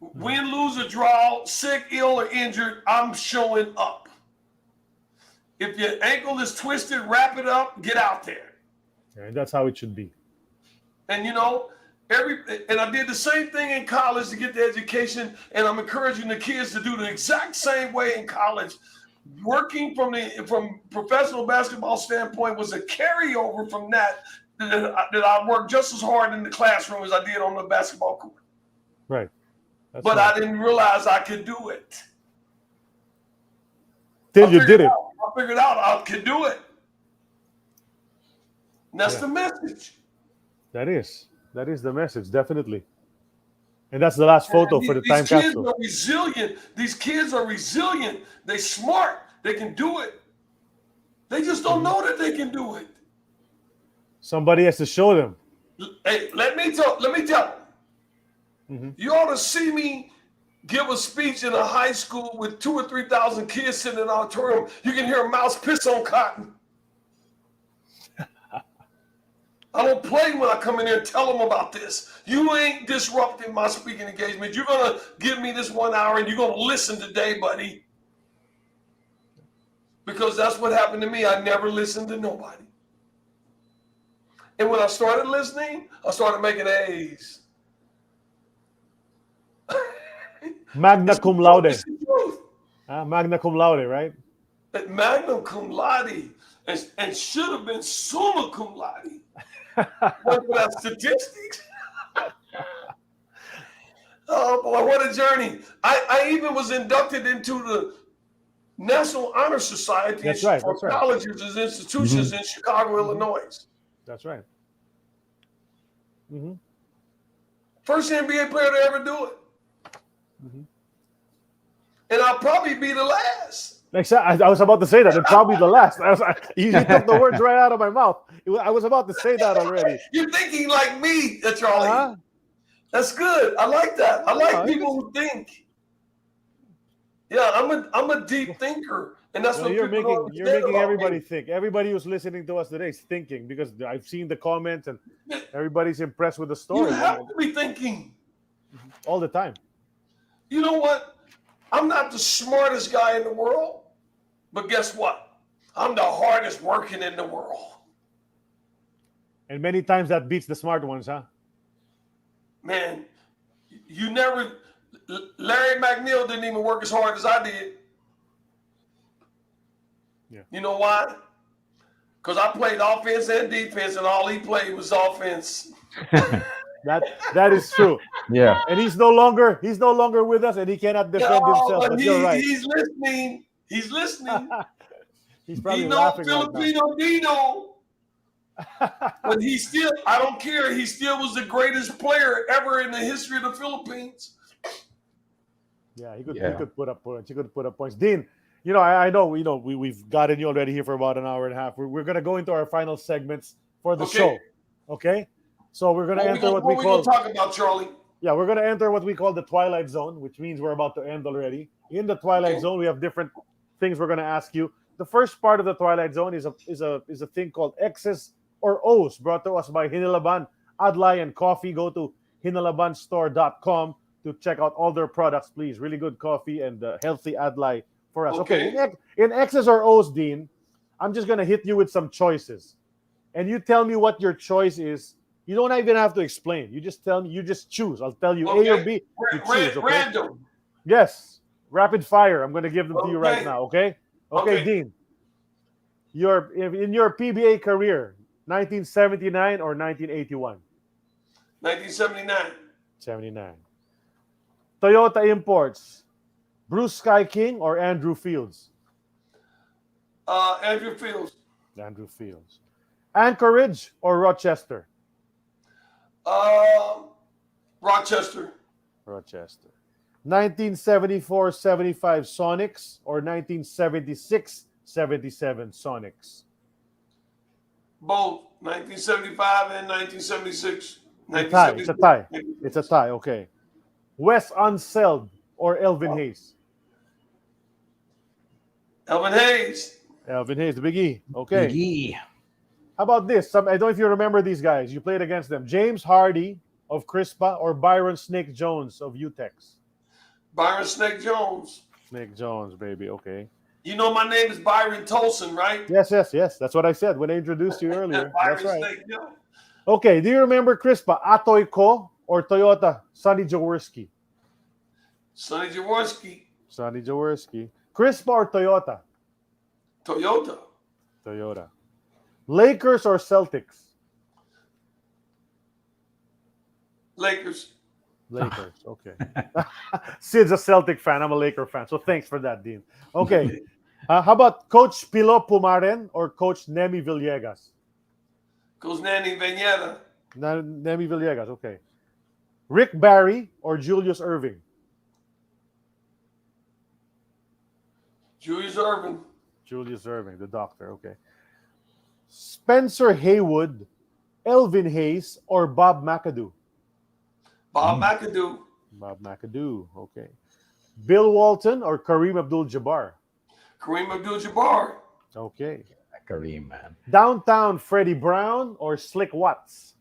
Win, lose, or draw, sick, ill, or injured, I'm showing up. If your ankle is twisted, wrap it up, get out there. And that's how it should be. And and I did the same thing in college to get the education, and I'm encouraging the kids to do the exact same way in college. Working from professional basketball standpoint was a carryover from that I worked just as hard in the classroom as I did on the basketball court. Right. That's But right. I didn't realize I could do it. Till you did it. I figured out I could do it. And that's Yeah. the message. That is the message, definitely. And that's the last photo for the time These kids capsule. are resilient. These kids are resilient. They're smart. They can do it. They just don't know that they can do it. Somebody has to show them. Hey, let me tell them. Mhm. You ought to see me give a speech in a high school with 2,000 or 3,000 kids sitting in an auditorium. You can hear a mouse piss on cotton. I don't play when I come in here and tell them about this. You ain't disrupting my speaking engagement. You're going to give me this 1 hour and you're going to listen today, buddy. Because that's what happened to me. I never listened to nobody. And when I started listening, I started making A's. Magna cum laude. It's the truth. Magna cum laude, right? At magna cum laude and should have been summa cum laude. What for that statistics? Oh boy, what a journey. I even was inducted into the National Honor Society That's right, for that's right. colleges and institutions in Chicago, Illinois. That's right. Mhm. First NBA player to ever do it. Mhm. And I'll probably be the last. I was about to say that. And probably the last. You took the words right out of my mouth. I was about to say that already. You're thinking like me, Charlie. Uh-huh. That's good. I like that. I like Yeah, people who think. Yeah, I'm a deep thinker, and that's No, what you're people don't making understand about everybody me. think. Everybody who's listening to us today is thinking because I've seen the comments and everybody's impressed with the You story have to be thinking. all the time. You know what? I'm not the smartest guy in the world, but guess what? I'm the hardest working in the world. And many times that beats the smart ones, huh? Man, you never. Larry McNeil didn't even work as hard as I did. Yeah. You know why? Because I played offense and defense, and all he played was offense. That is true. Yeah. And he's no longer with us, and he cannot defend himself. but But you're right. he's listening. He's listening. He's probably Dino, laughing right now. Filipino Dino. But I don't care. He still was the greatest player ever in the history of the Philippines. Yeah, he could put up points. He could put up points. Dean, I know, we've gotten you already here for about an hour and a half. We're going to go into our final segments for the show. Okay? So we're going to enter what we call. What are we going to talk about, Charlie? Yeah, we're going to enter what we call the Twilight Zone, which means we're about to end already. In the Twilight Zone, we have different things we're going to ask you. The first part of the Twilight Zone is a thing called X's or O's, brought to us by Hinilaban, Adlai, and Coffee. Go to hinilabanstore.com to check out all their products, please. Really good coffee and healthy Adlai for us. Okay, in X's or O's, Dean, I'm just going to hit you with some choices. and you tell me what your choice is. You don't even have to explain. You just tell me. You just choose. I'll tell you A or B. You choose. Okay? Random. Yes. Rapid fire. I'm going to give them to you right Okay. now. Okay. Okay, Dean. In your PBA career, 1979 or 1981? 1979. 79. Toyota Imports, Bruce Sky King or Andrew Fields? Andrew Fields. Andrew Fields. Anchorage or Rochester? Rochester. Rochester. 1974-75 Sonics or 1976-77 Sonics? Both 1975 and 1976. It's a tie. It's a tie. Okay. Wes Unseld or Elvin Hayes? Elvin Hayes. Elvin Hayes, the Big E. Okay. Big E. How about this? I don't know if you remember these guys. You played against them. James Hardy of Crispa or Byron Snake Jones of UTEX? Byron Snake Jones. Snake Jones, baby. Okay. You know my name is Byron Tolson, right? Yes. That's what I said when I introduced you earlier. Byron That's right. Snake Jones. Okay. Do you remember Crispa? Atoy Ko or Toyota? Sonny Jaworski? Sonny Jaworski. Sonny Jaworski. Crispa or Toyota? Toyota. Toyota. Lakers or Celtics? Lakers. Lakers. Okay. Sid's a Celtic fan. I'm a Laker fan. So thanks for that, Dean. Okay. How about Coach Pilo Pumaren or Coach Nemi Villegas? Coach Nanny Vignetta. Nemi Villegas. Okay. Rick Barry or Julius Irving? Julius Irving. Julius Irving, the doctor. Okay. Spencer Haywood, Elvin Hayes, or Bob McAdoo? Bob McAdoo. Bob McAdoo. Okay. Bill Walton or Kareem Abdul-Jabbar? Kareem Abdul-Jabbar. Okay. Kareem, man. Downtown Freddie Brown or Slick Watts?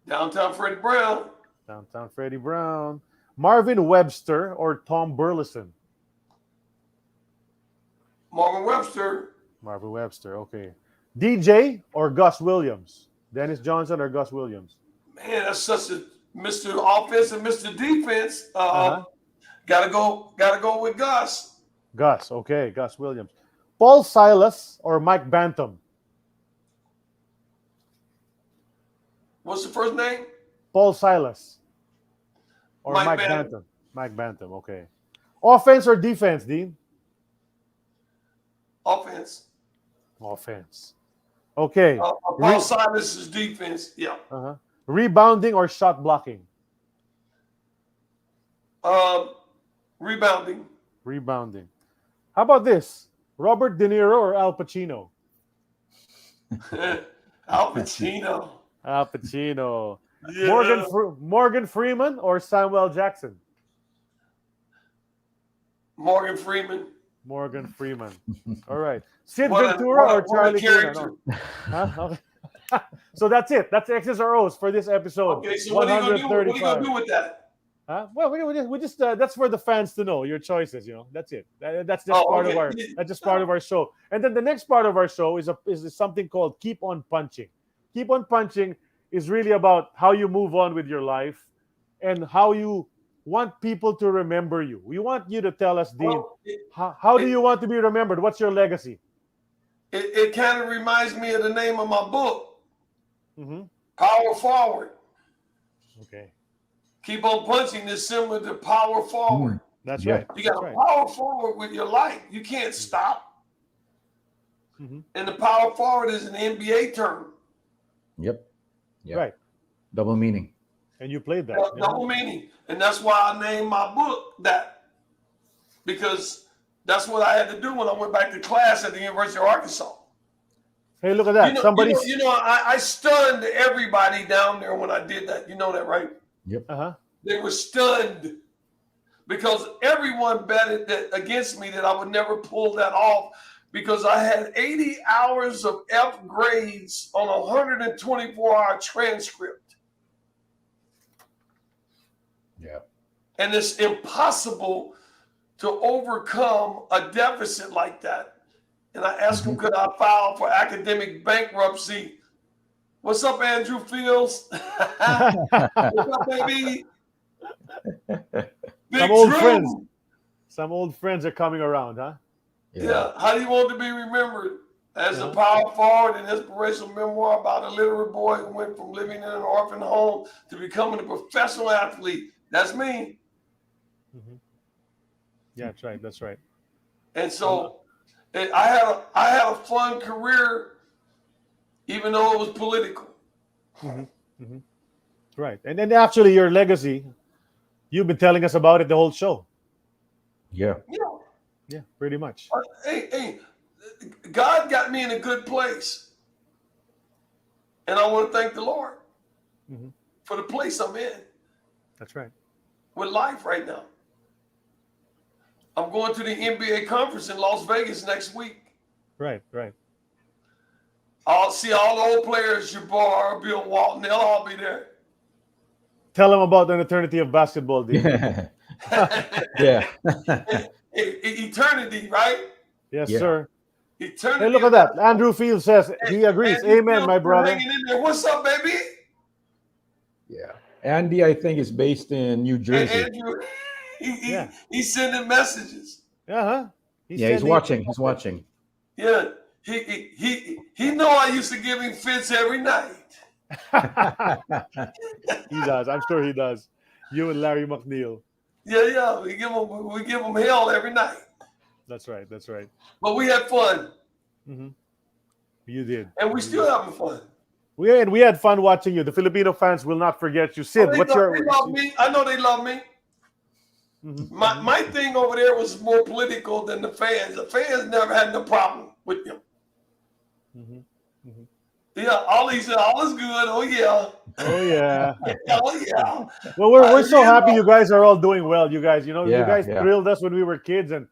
Downtown Freddie Brown. Downtown Freddie Brown. Marvin Webster or Tom Burleson? Marvin Webster. Marvin Webster. Okay. DJ or Gus Williams? Dennis Johnson or Gus Williams? Man, that's such a Mr. Offense and Mr. Defense. Gotta go with Gus. Gus. Okay. Gus Williams. Paul Silas or Mike Bantam? What's the first name? Paul Silas or Mike Mike Bantam. Bantam? Mike Bantam. Okay. Offense or defense, Dean? Offense. Offense. Okay. Paul Silas is defense. Yeah. Rebounding or shot blocking? Rebounding. Rebounding. How about this? Robert De Niro or Al Pacino? Al Pacino. Al Pacino. Yeah. Morgan Freeman or Samuel Jackson? Morgan Freeman. Morgan Freeman. All right. Sid What a- Ventura what a- or what a Charlie character. Coonan? Huh? Okay. So that's it. That's X's or O's for this episode. Okay, so what are you gonna do with that? Huh? Well, we just that's for the fans to know your choices. That's it. That's just part of our part of our show. And then the next part of our show is something called Keep on Punching. Keep on Punching is really about how you move on with your life and how you want people to remember you. We want you to tell us, Dean, how do you want to be remembered? What's your legacy? It kind of reminds me of the name of my book, Mm-hmm. Power Forward. Okay. Keep on punching is similar to Power Forward. That's Yeah. right. You got to That's right. power forward with your life. You can't stop. Mhm. And the power forward is an NBA term. Yep. Right. Double meaning. And you played that. Double meaning. And that's why I named my book that. Because that's what I had to do when I went back to class at the University of Arkansas. Hey, look at that. I stunned everybody down there when I did that. You know that, right? Yep. They were stunned because everyone betted that against me that I would never pull that off because I had 80 hours of F grades on a 124-hour transcript. Yeah. And it's impossible to overcome a deficit like that. And I asked them, could I file for academic bankruptcy What's up, Andrew Fields? What's up, baby? Big Some old Drew. friends. Some old friends are coming around, huh? Yeah. How do you want to be remembered? As a Uh-huh. power forward and inspirational memoir about a literate boy who went from living in an orphan home to becoming a professional athlete. That's me. Mm-hmm. Yeah, that's right. That's right. And so I had a fun career, even though it was political. Mm-hmm. Mm-hmm. Right. And then actually, your legacy, you've been telling us about it the whole show. Yeah. You know, Yeah, pretty much. hey, God got me in a good place. And I want to thank the Lord Mm-hmm. for the place I'm in That's right. with life right now. I'm going to the NBA conference in Las Vegas next week. Right, right. I'll see all the old players, Jabbar, Bill Walton, they'll all be there. Tell them about an eternity of basketball, Dean. Yeah. Eternity, right? Yes, Yeah. sir. Eternity. Hey, look at that. Andrew Fields says he agrees. Andy Amen, Fields my brother. hanging in there. What's up, baby? Yeah. Andy, I think, is based in New Hey, Jersey. Andrew, Yeah. he's sending messages. Uh-huh. He's watching. He's watching. Yeah, he know I used to give him fits every night. He does. I'm sure he does. You and Larry McNeil. Yeah, we give him hell every night. That's right. That's right. But we had fun, Mm-hmm. You did. and we still having fun. We had fun watching you. The Filipino fans will not forget you. Sid, They what's love your... me. I know they love me. Mhm. My thing over there was more political than the fans. The fans never had no problem with them. Mhm. Mhm. Yeah, Ollie said, all is good. Oh, yeah. Oh, yeah. Oh, yeah. Well, we're so You happy know. you guys are all doing well. You guys, you Yeah, guys yeah. thrilled us when we were kids and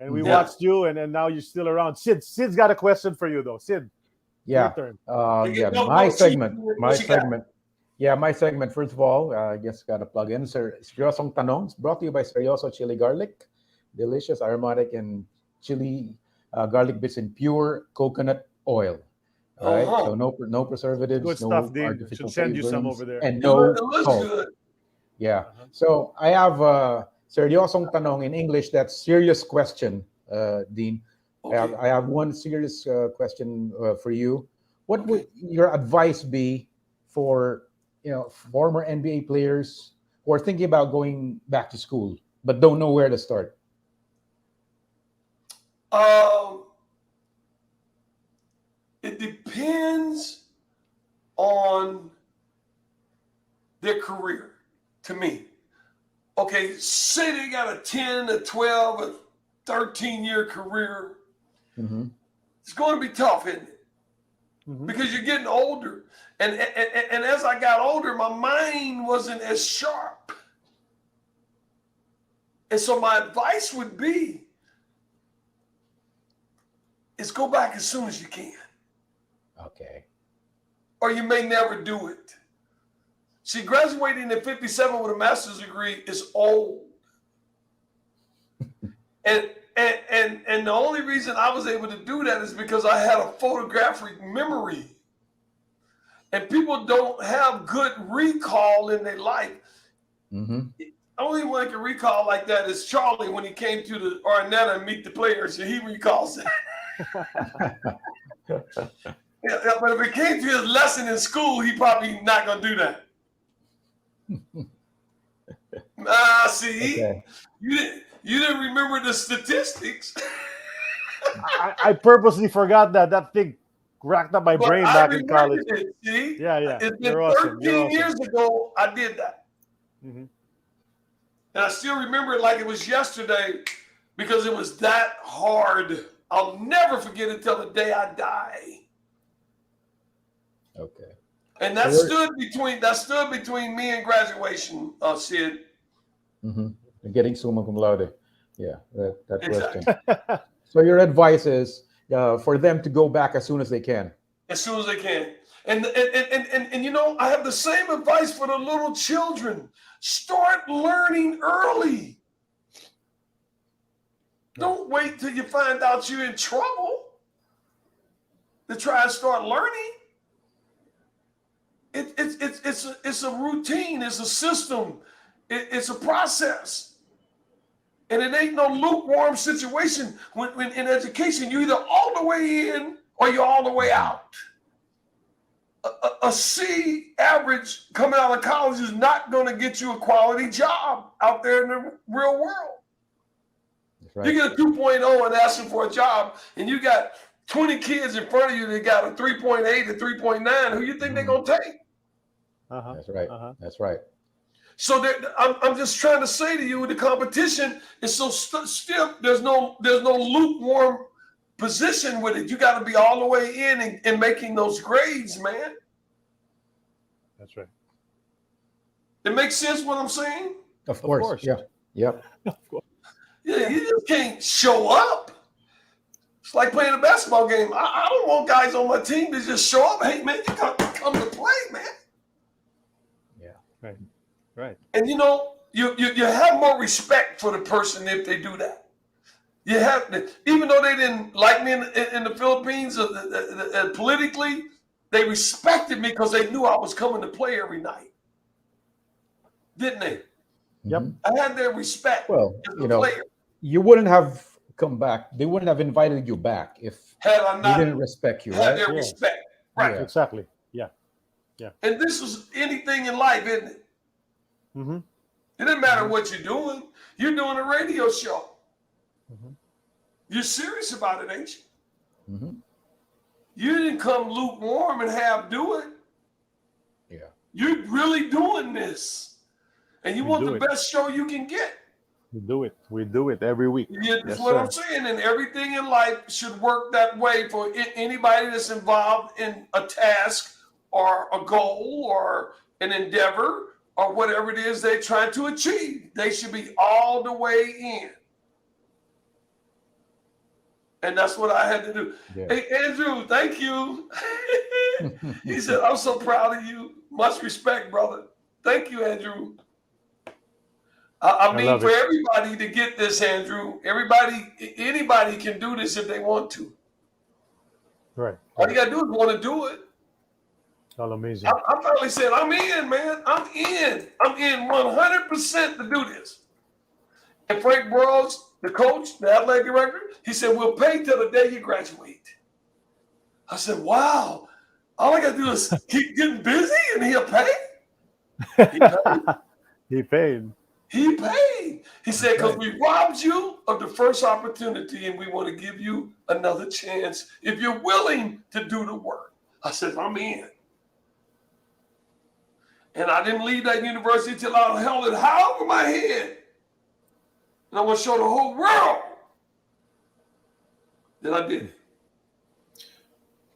we Yeah. watched you and now you're still around. Sid's got a question for you though. Sid, your Yeah. turn. My segment. What you got? Yeah, my segment. First of all, I guess got to plug in. Seryosong Tanong. It's brought to you by Seryoso Chili Garlic. Delicious, aromatic, and chili garlic bits in pure coconut oil. All right. Uh-huh. So no preservatives, Good no stuff, Dean. artificial Should send you some flavorings, over there. and It no looks salt. good. Yeah. Uh-huh. So I have Seryosong Tanong in English. That's serious question, Dean. Okay. I have one serious question for you. What would your advice be for former NBA players who are thinking about going back to school but don't know where to start? It depends on their career, to me. Okay, say they got a 10, a 12, a 13-year career. Mm-hmm. It's going to be tough, isn't it? Mhm. Because you're getting older. And as I got older, my mind wasn't as sharp. And so my advice would be is go back as soon as you can. Okay. Or you may never do it. See, graduating at 57 with a master's degree is old. And the only reason I was able to do that is because I had a photographic memory. And people don't have good recall in their life. Mm-hmm. The only one can recall like that is Charlie when he came to the Arnetta and meet the players. He recalls that. Yeah, but if it came to his lesson in school, he probably not going to do that. See, Okay. you didn't remember the statistics. I purposely forgot that thing racked up my But brain I back in college. remembered it, see? Yeah. It's been You're awesome. 13 years ago I did that. Mhm. And I still remember it like it was yesterday because it was that hard. I'll never forget it till the day I die. Okay. And that stood between me and graduation, Sid. Mm-hmm. Getting summa cum laude. Yeah, that Exactly. question. So your advice is for them to go back as soon as they can. As soon as they can. And I have the same advice for the little children. Start learning early. Don't wait till you find out you're in trouble to try and start learning. It's a routine. It's a system. It's a process. And it ain't no lukewarm situation. When in education, you're either all the way in or you're all the way out. A C average coming out of college is not going to get you a quality job out there in the real world. Right. You get a 2.0 and asking for a job, and you got 20 kids in front of you that got a 3.8 and 3.9. Who you think they're going to take? That's right. That's right. So I'm just trying to say to you, the competition is so stiff. There's no lukewarm position with it. You got to be all the way in and making those grades, man. That's right. It makes sense what I'm saying? Of course. Yeah. Yep. Of course. Yeah, you just can't show up. It's like playing a basketball game. I don't want guys on my team to just show up. Hey, man, you come to play, man. Yeah. Right. Right. And you have more respect for the person if they do that. You have, even though they didn't like me in the Philippines, politically, they respected me because they knew I was coming to play every night, didn't they? Yep. I had their respect. Well, as a player. You wouldn't have come back. They wouldn't have invited you back if they didn't respect you, had right? their respect. Right. Yeah. Exactly. Yeah. Yeah. And this is anything in life, isn't it? Mm-hmm. It doesn't matter what you're doing. You're doing a radio show. Mm-hmm. You're serious about it, ain't you? Mm-hmm. You didn't come lukewarm and half do it. Yeah. You're really doing this. And you want the best show you can get. We do it. We do it every week. Yeah, that's what I'm saying. And everything in life should work that way for anybody that's involved in a task or a goal or an endeavor or whatever it is they're trying to achieve. They should be all the way in. And that's what I had to do. Yeah. Hey, Andrew, thank you. He said, I'm so proud of you. Much respect, brother. Thank you, Andrew. I mean, for everybody to get this, Andrew, anybody can do this if they want to. Right. All you got to do is want to do it. All amazing. I finally said, I'm in, man. I'm in 100% to do this. And Frank Burroughs, the coach, the athletic director, he said, we'll pay till the day you graduate. I said, wow. All I got to do is keep getting busy and he'll pay? He paid. He paid. He said, because we robbed you of the first opportunity and we want to give you another chance if you're willing to do the work. I said, I'm in. And I didn't leave that university till I held it high over my head. And I want to show the whole world that I did it.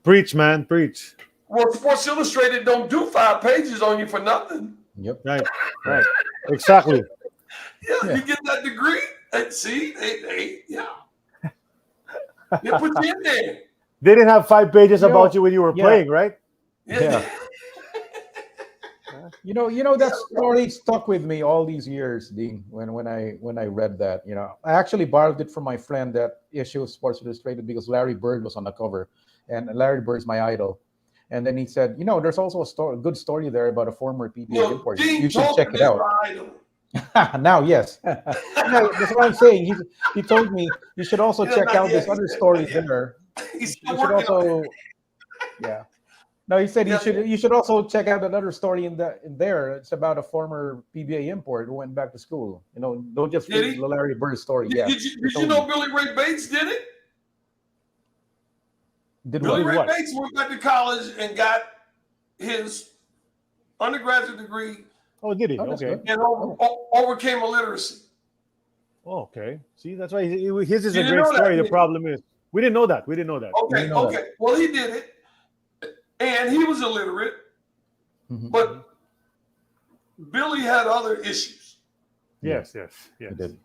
Preach, man, preach. Well, Sports Illustrated don't do 5 pages on you for nothing. Yep. Right. Exactly. Yeah, you get that degree. See, they put you in there. They didn't have 5 pages about you when you were playing, right? Yeah. You know that story stuck with me all these years, Dean. When I read that, I actually borrowed it from my friend that issued Sports Illustrated because Larry Bird was on the cover, and Larry Bird's my idol. And then he said, there's also a good story there about a former PBA import. You should check it out. Now, yes. That's what I'm saying. He told me you should also check out this other story there. You should also, No, he said you should also check out another story in there. It's about a former PBA import who went back to school. Don't just read the Larry Bird story. Did you know Billy Ray Bates did it? Billy Ray Bates went back to college and got his undergraduate degree. Oh, did he? Okay. And overcame illiteracy. Oh, okay. See, that's why his is a great story. The problem is we didn't know that. Okay. Well, he did it. And he was illiterate, but Billy had other issues. Yes. He did.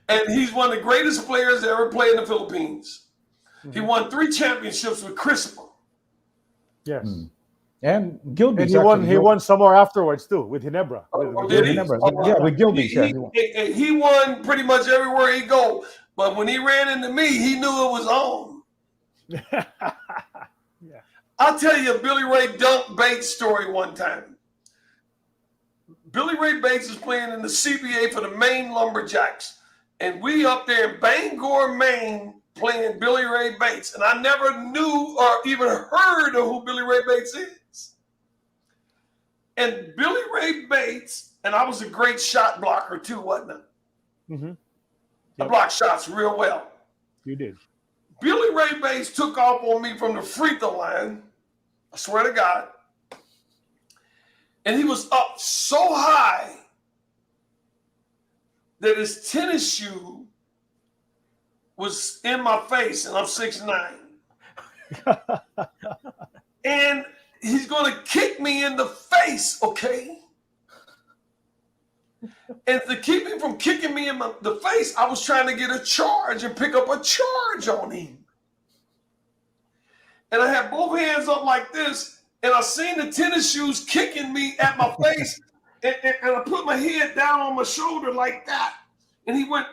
And he's one of the greatest players to ever play in the Philippines. He won 3 championships with CRISPR. Yes. And Gilby. And he won some more afterwards too with Ginebra. Did he? With Gilby. He won pretty much everywhere he go. But when he ran into me, he knew it was on. I'll tell you a Billy Ray Dunk Bates story one time. Billy Ray Bates is playing in the CBA for the Maine Lumberjacks. And we up there in Bangor, Maine, playing Billy Ray Bates. And I never knew or even heard of who Billy Ray Bates is. And Billy Ray Bates, and I was a great shot blocker too, wasn't I? Mm-hmm. I Yep. blocked shots real well. You did. Billy Ray Bates took off on me from the free throw line. I swear to God. And he was up so high that his tennis shoe was in my face, and I'm 6'9". And he's going to kick me in the face, okay? And to keep him from kicking me in the face, I was trying to get a charge and pick up a charge on him. And I had both hands up like this, and I seen the tennis shoes kicking me at my face, and I put my head down on my shoulder like that. And he went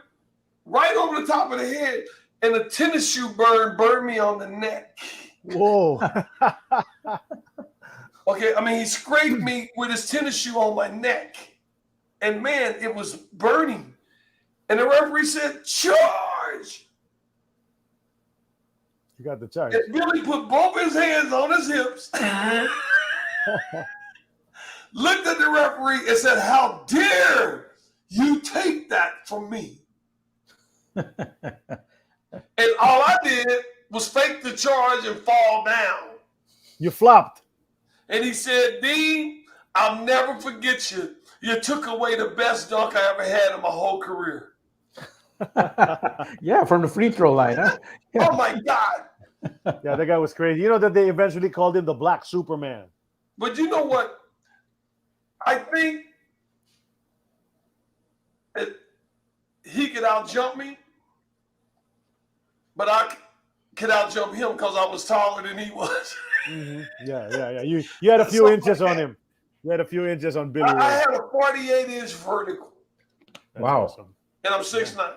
right over the top of the head, and the tennis shoe burned me on the neck. Whoa. Okay, I mean, he scraped me with his tennis shoe on my neck. And man, it was burning. And the referee said, charge. You got the charge. And Billy put both his hands on his hips, looked at the referee and said, how dare you take that from me? And all I did was fake the charge and fall down. You flopped. And he said, Dean, I'll never forget you. You took away the best dunk I ever had in my whole career. Yeah, from the free throw line, huh? Yeah. Oh, my God. Yeah, that guy was crazy. You know that they eventually called him the Black Superman. But you know what? I think he could outjump me, but I could outjump him because I was taller than he was. Mm-hmm. Yeah. You had a few inches on him. You had a few inches on Billy Ray. I had a 48-inch vertical, That's Wow. awesome. and I'm 6'9".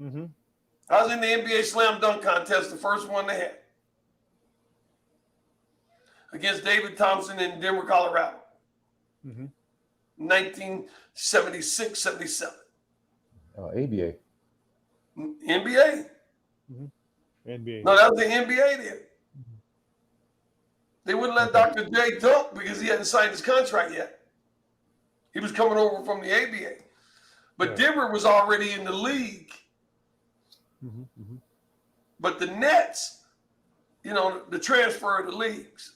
Mm-hmm. I was in the NBA Slam Dunk Contest, the first one they had, against David Thompson in Denver, Colorado, Mm-hmm. 1976, 77. ABA. NBA? NBA. No, that was the NBA then. They wouldn't let Dr. J dunk because he hadn't signed his contract yet. He was coming over from the ABA. But Yeah. Denver was already in the league. Mm-hmm. Mm-hmm. But the Nets, you know, the transfer of the leagues.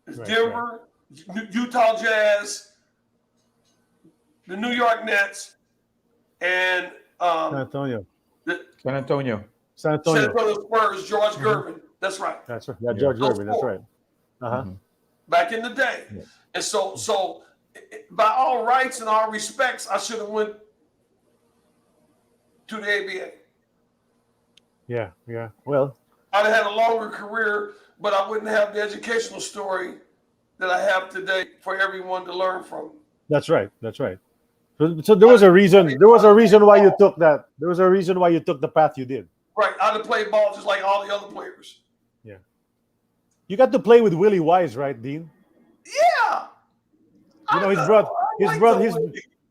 It's Right, Denver, Utah Jazz, the New York Nets, and San Antonio. the San Antonio. San San Antonio. Antonio Spurs, George Gervin. That's right. That's right. Yeah, George Those Gervin. That's four. right. Uh-huh. Mhm. Back in the day. Yeah. And so by all rights and all respects, I should have went to the ABA. Yeah. Well, I'd have had a longer career, but I wouldn't have the educational story that I have today for everyone to learn from. that's right. So there was a reason. There was a reason why you took that. There was a reason why you took the path you did. Right. I'd have played ball just like all the other players. You got to play with Willie Wise, right, Dean? Yeah. You know,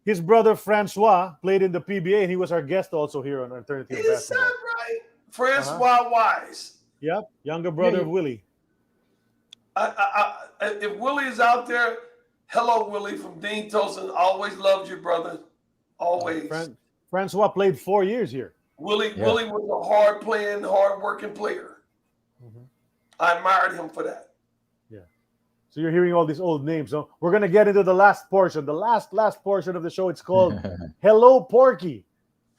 his brother Francois played in the PBA, and he was our guest also here on Alternative Is that Basketball. right? Francois Wise. Yep, younger brother of Willie. If Willie is out there, hello, Willie from Dean Tolson. Always loved you, brother. Always. Francois played 4 years here. Willie was a hard-playing, hard-working player. Mhm. I admired him for that. So you're hearing all these old names. So we're gonna get into the last portion, the last portion of the show. It's called Hello Porky.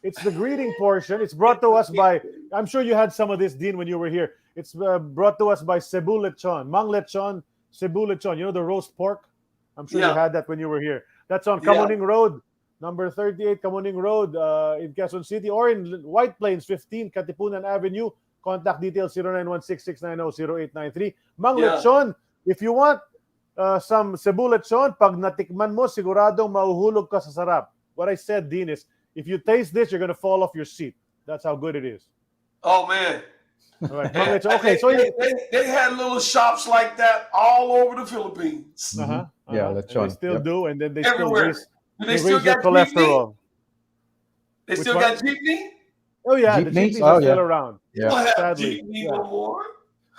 It's the greeting portion. It's brought to us by. I'm sure you had some of this, Dean, when you were here. It's brought to us by Cebu Lechon, Mang Lechon, Cebu Lechon. You know the roast pork. I'm sure you had that when you were here. That's on Kamuning Road, number 38 Kamuning Road, in Quezon City, or in White Plains 15 Katipunan Avenue. Contact details 0916-690-0893. Mang Lechon. If you want some Cebu Lechon, pag natikman mo, siguradong mahuhulog ka sa sarap. What I said, Dean, is if you taste this, you're going to fall off your seat. That's how good it is. Oh, man. All right. Okay, so they had little shops like that all over the Philippines. Yeah, and lechon. they still Yep. do, and then they still Everywhere. raise Do they still your got jeepney? cholesterol. They Which still one? got jeepney? Oh yeah, the Jeepneys? jeepneys Oh, are still yeah. around. You don't have Sadly, jeepney yeah. no more.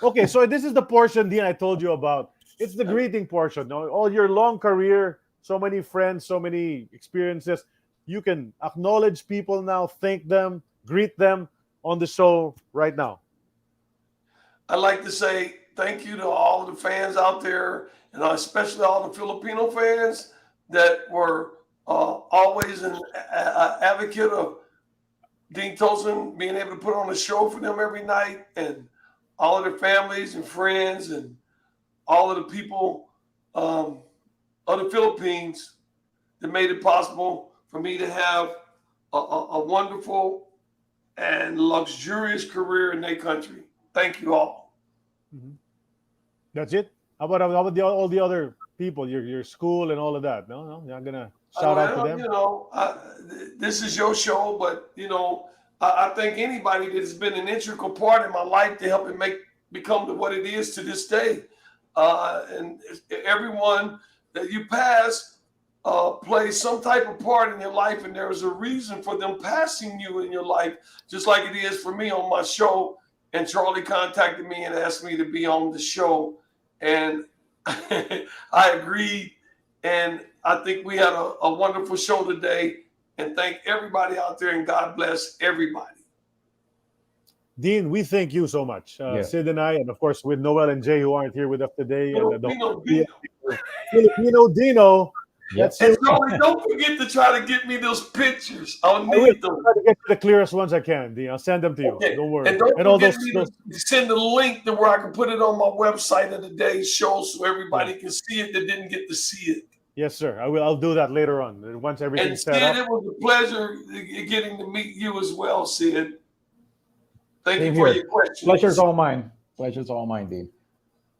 Okay, so this is the portion, Dean, I told you about. It's the greeting portion. Now, all your long career, so many friends, so many experiences. You can acknowledge people now, thank them, greet them on the show right now. I'd like to say thank you to all of the fans out there, and especially all the Filipino fans that were always an advocate of Dean Tolson being able to put on a show for them every night, and all of their families and friends and all of the people of the Philippines that made it possible for me to have a wonderful and luxurious career in their country. Thank you all. That's it. How about all the other people, your school and all of that? No, you're not gonna shout out to them. You know, this is your show, but you know, I think anybody that has been an integral part in my life to help it become what it is to this day, and everyone that you pass plays some type of part in your life, and there is a reason for them passing you in your life, just like it is for me on my show. And Charlie contacted me and asked me to be on the show, and I agreed. And I think we had a wonderful show today. And thank everybody out there, and God bless everybody. Dean, we thank you so much. Sid and I, and of course with Noel and Jay, who aren't here with us today, and Filipino Dino. Yep. And Charlie, don't forget to try to get me those pictures. I'll I will need them. try to get the clearest ones I can, Dean. I'll send them to you. Okay. Don't worry. And don't all forget those to send the link to where I can put it on my website of the day's show so everybody can see it that didn't get to see it. Yes, sir. I will. I'll do that later on once And everything's Sid, set up. it was a pleasure getting to meet you as well, Sid. Thank Same you for here. your questions. Pleasure's all mine. Pleasure's all mine, Dean.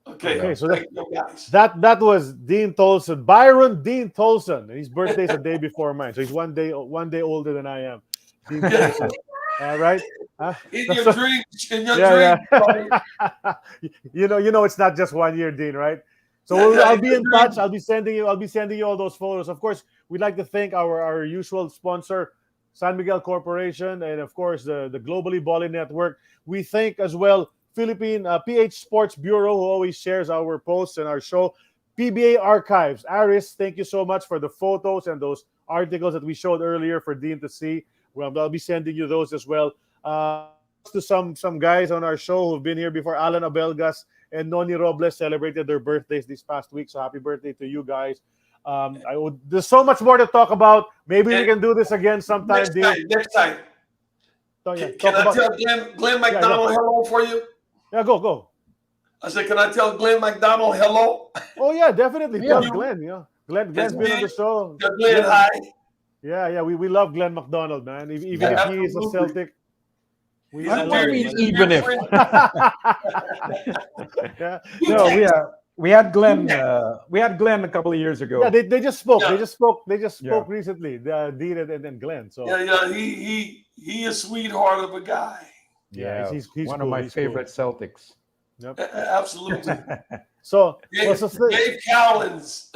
Okay, so thank you guys. that was Dean Tolson, Byron Dean Tolson. His birthday's a day before mine, so he's one day older than I am. Dean Tolson. All right. In your dreams, dreams. you know, it's not just 1 year, Dean, right? So I'll be in touch. I'll be sending you all those photos. Of course, we'd like to thank our usual sponsor, San Miguel Corporation, and of course the Globally Ballin Network. We thank as well Philippine PH Sports Bureau, who always shares our posts and our show. PBA Archives, Aris, thank you so much for the photos and those articles that we showed earlier for Dean to see. Well, I'll be sending you those as well. To some guys on our show who've been here before, Alan Abelgas and Noni Robles celebrated their birthdays this past week. So happy birthday to you guys. There's so much more to talk about. Maybe we can do this again sometime, Dean. Next time. Can I tell Glenn McDonald hello for you? Yeah, go. I said, can I tell Glenn McDonald hello? Oh, yeah, definitely. Tell Glenn. Glenn's been on the show. Glenn, hi. Yeah, we love Glenn McDonald, man. Even if he is a Celtic. Even if. We had Glenn. We had Glenn a couple of years ago. Yeah, they just spoke. Yeah. They just spoke recently. Dean and Glenn. So he a sweetheart of a guy. Yeah, he's one of my favorite Celtics. Yep. Absolutely. So Dave Cowens.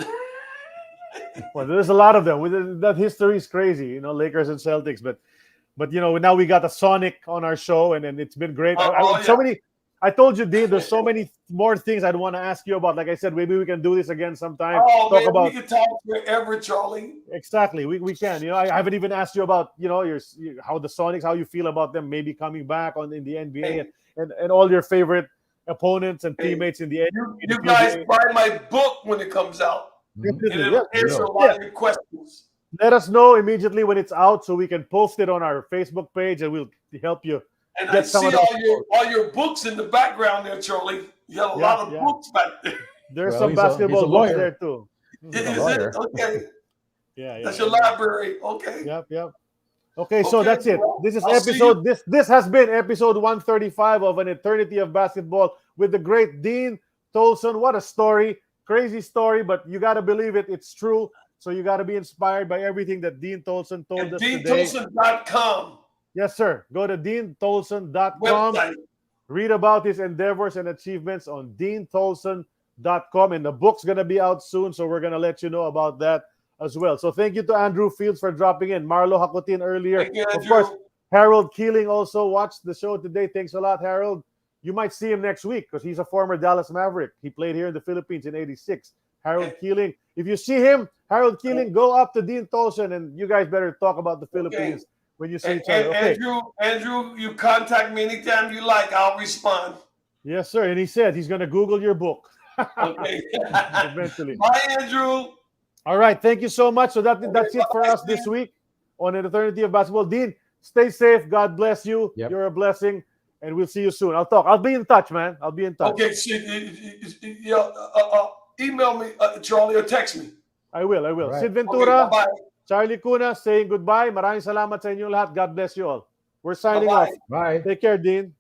Well, there's a lot of them. That history is crazy, Lakers and Celtics. But now we got a Sonic on our show, and it's been great. So many. I told you, Dean, there's so many more things I'd want to ask you about. Like I said, maybe we can do this again sometime. We can talk forever, Charlie. Exactly, we can. I haven't even asked you about how the Sonics, how you feel about them maybe coming back in the NBA and all your favorite opponents and teammates in the NBA. You guys buy my book when it comes out. And it'll answer a lot of your questions. Let us know immediately when it's out so we can post it on our Facebook page and we'll help you. And I see all your books in the background there, Charlie. You have a lot of books back there. There's some basketball books there too. Is it? Okay. Yeah. That's your library. Okay. Yep. Okay, so that's it. This is episode. This has been episode 135 of An Eternity of Basketball with the great Dean Tolson. What a story. Crazy story, but you got to believe it. It's true. So you got to be inspired by everything that Dean Tolson told us today. DeanTolson.com. Yes, sir. Go to DeanTolson.com. Website. Read about his endeavors and achievements on deantolson.com, and the book's going to be out soon, so we're going to let you know about that as well. So thank you to Andrew Fields for dropping in. Marlo Hakutin earlier. Thank you, Of Andrew. course, Harold Keeling also watched the show today. Thanks a lot, Harold. You might see him next week because he's a former Dallas Maverick. He played here in the Philippines in '86. Harold Keeling. If you see him, Harold Keeling, go up to Dean Tolson, and you guys better talk about the Philippines when you see each other. Okay. Andrew, you contact me anytime you like. I'll respond. Yes, sir. And he said he's going to Google your book. Okay. Eventually. Bye, Andrew. All right. Thank you so much. So that's it for us this week on An Eternity of Basketball. Dean, stay safe. God bless you. Yep. You're a blessing. And we'll see you soon. I'll be in touch, man. I'll be in touch. Okay. Email me, Charlie, or text me. I will. Right. Sid Ventura, Okay, bye-bye. Charlie Cuna saying goodbye. Maraming salamat sa inyo lahat. God bless you all. We're signing Bye-bye. off. Bye. Take care, Dean.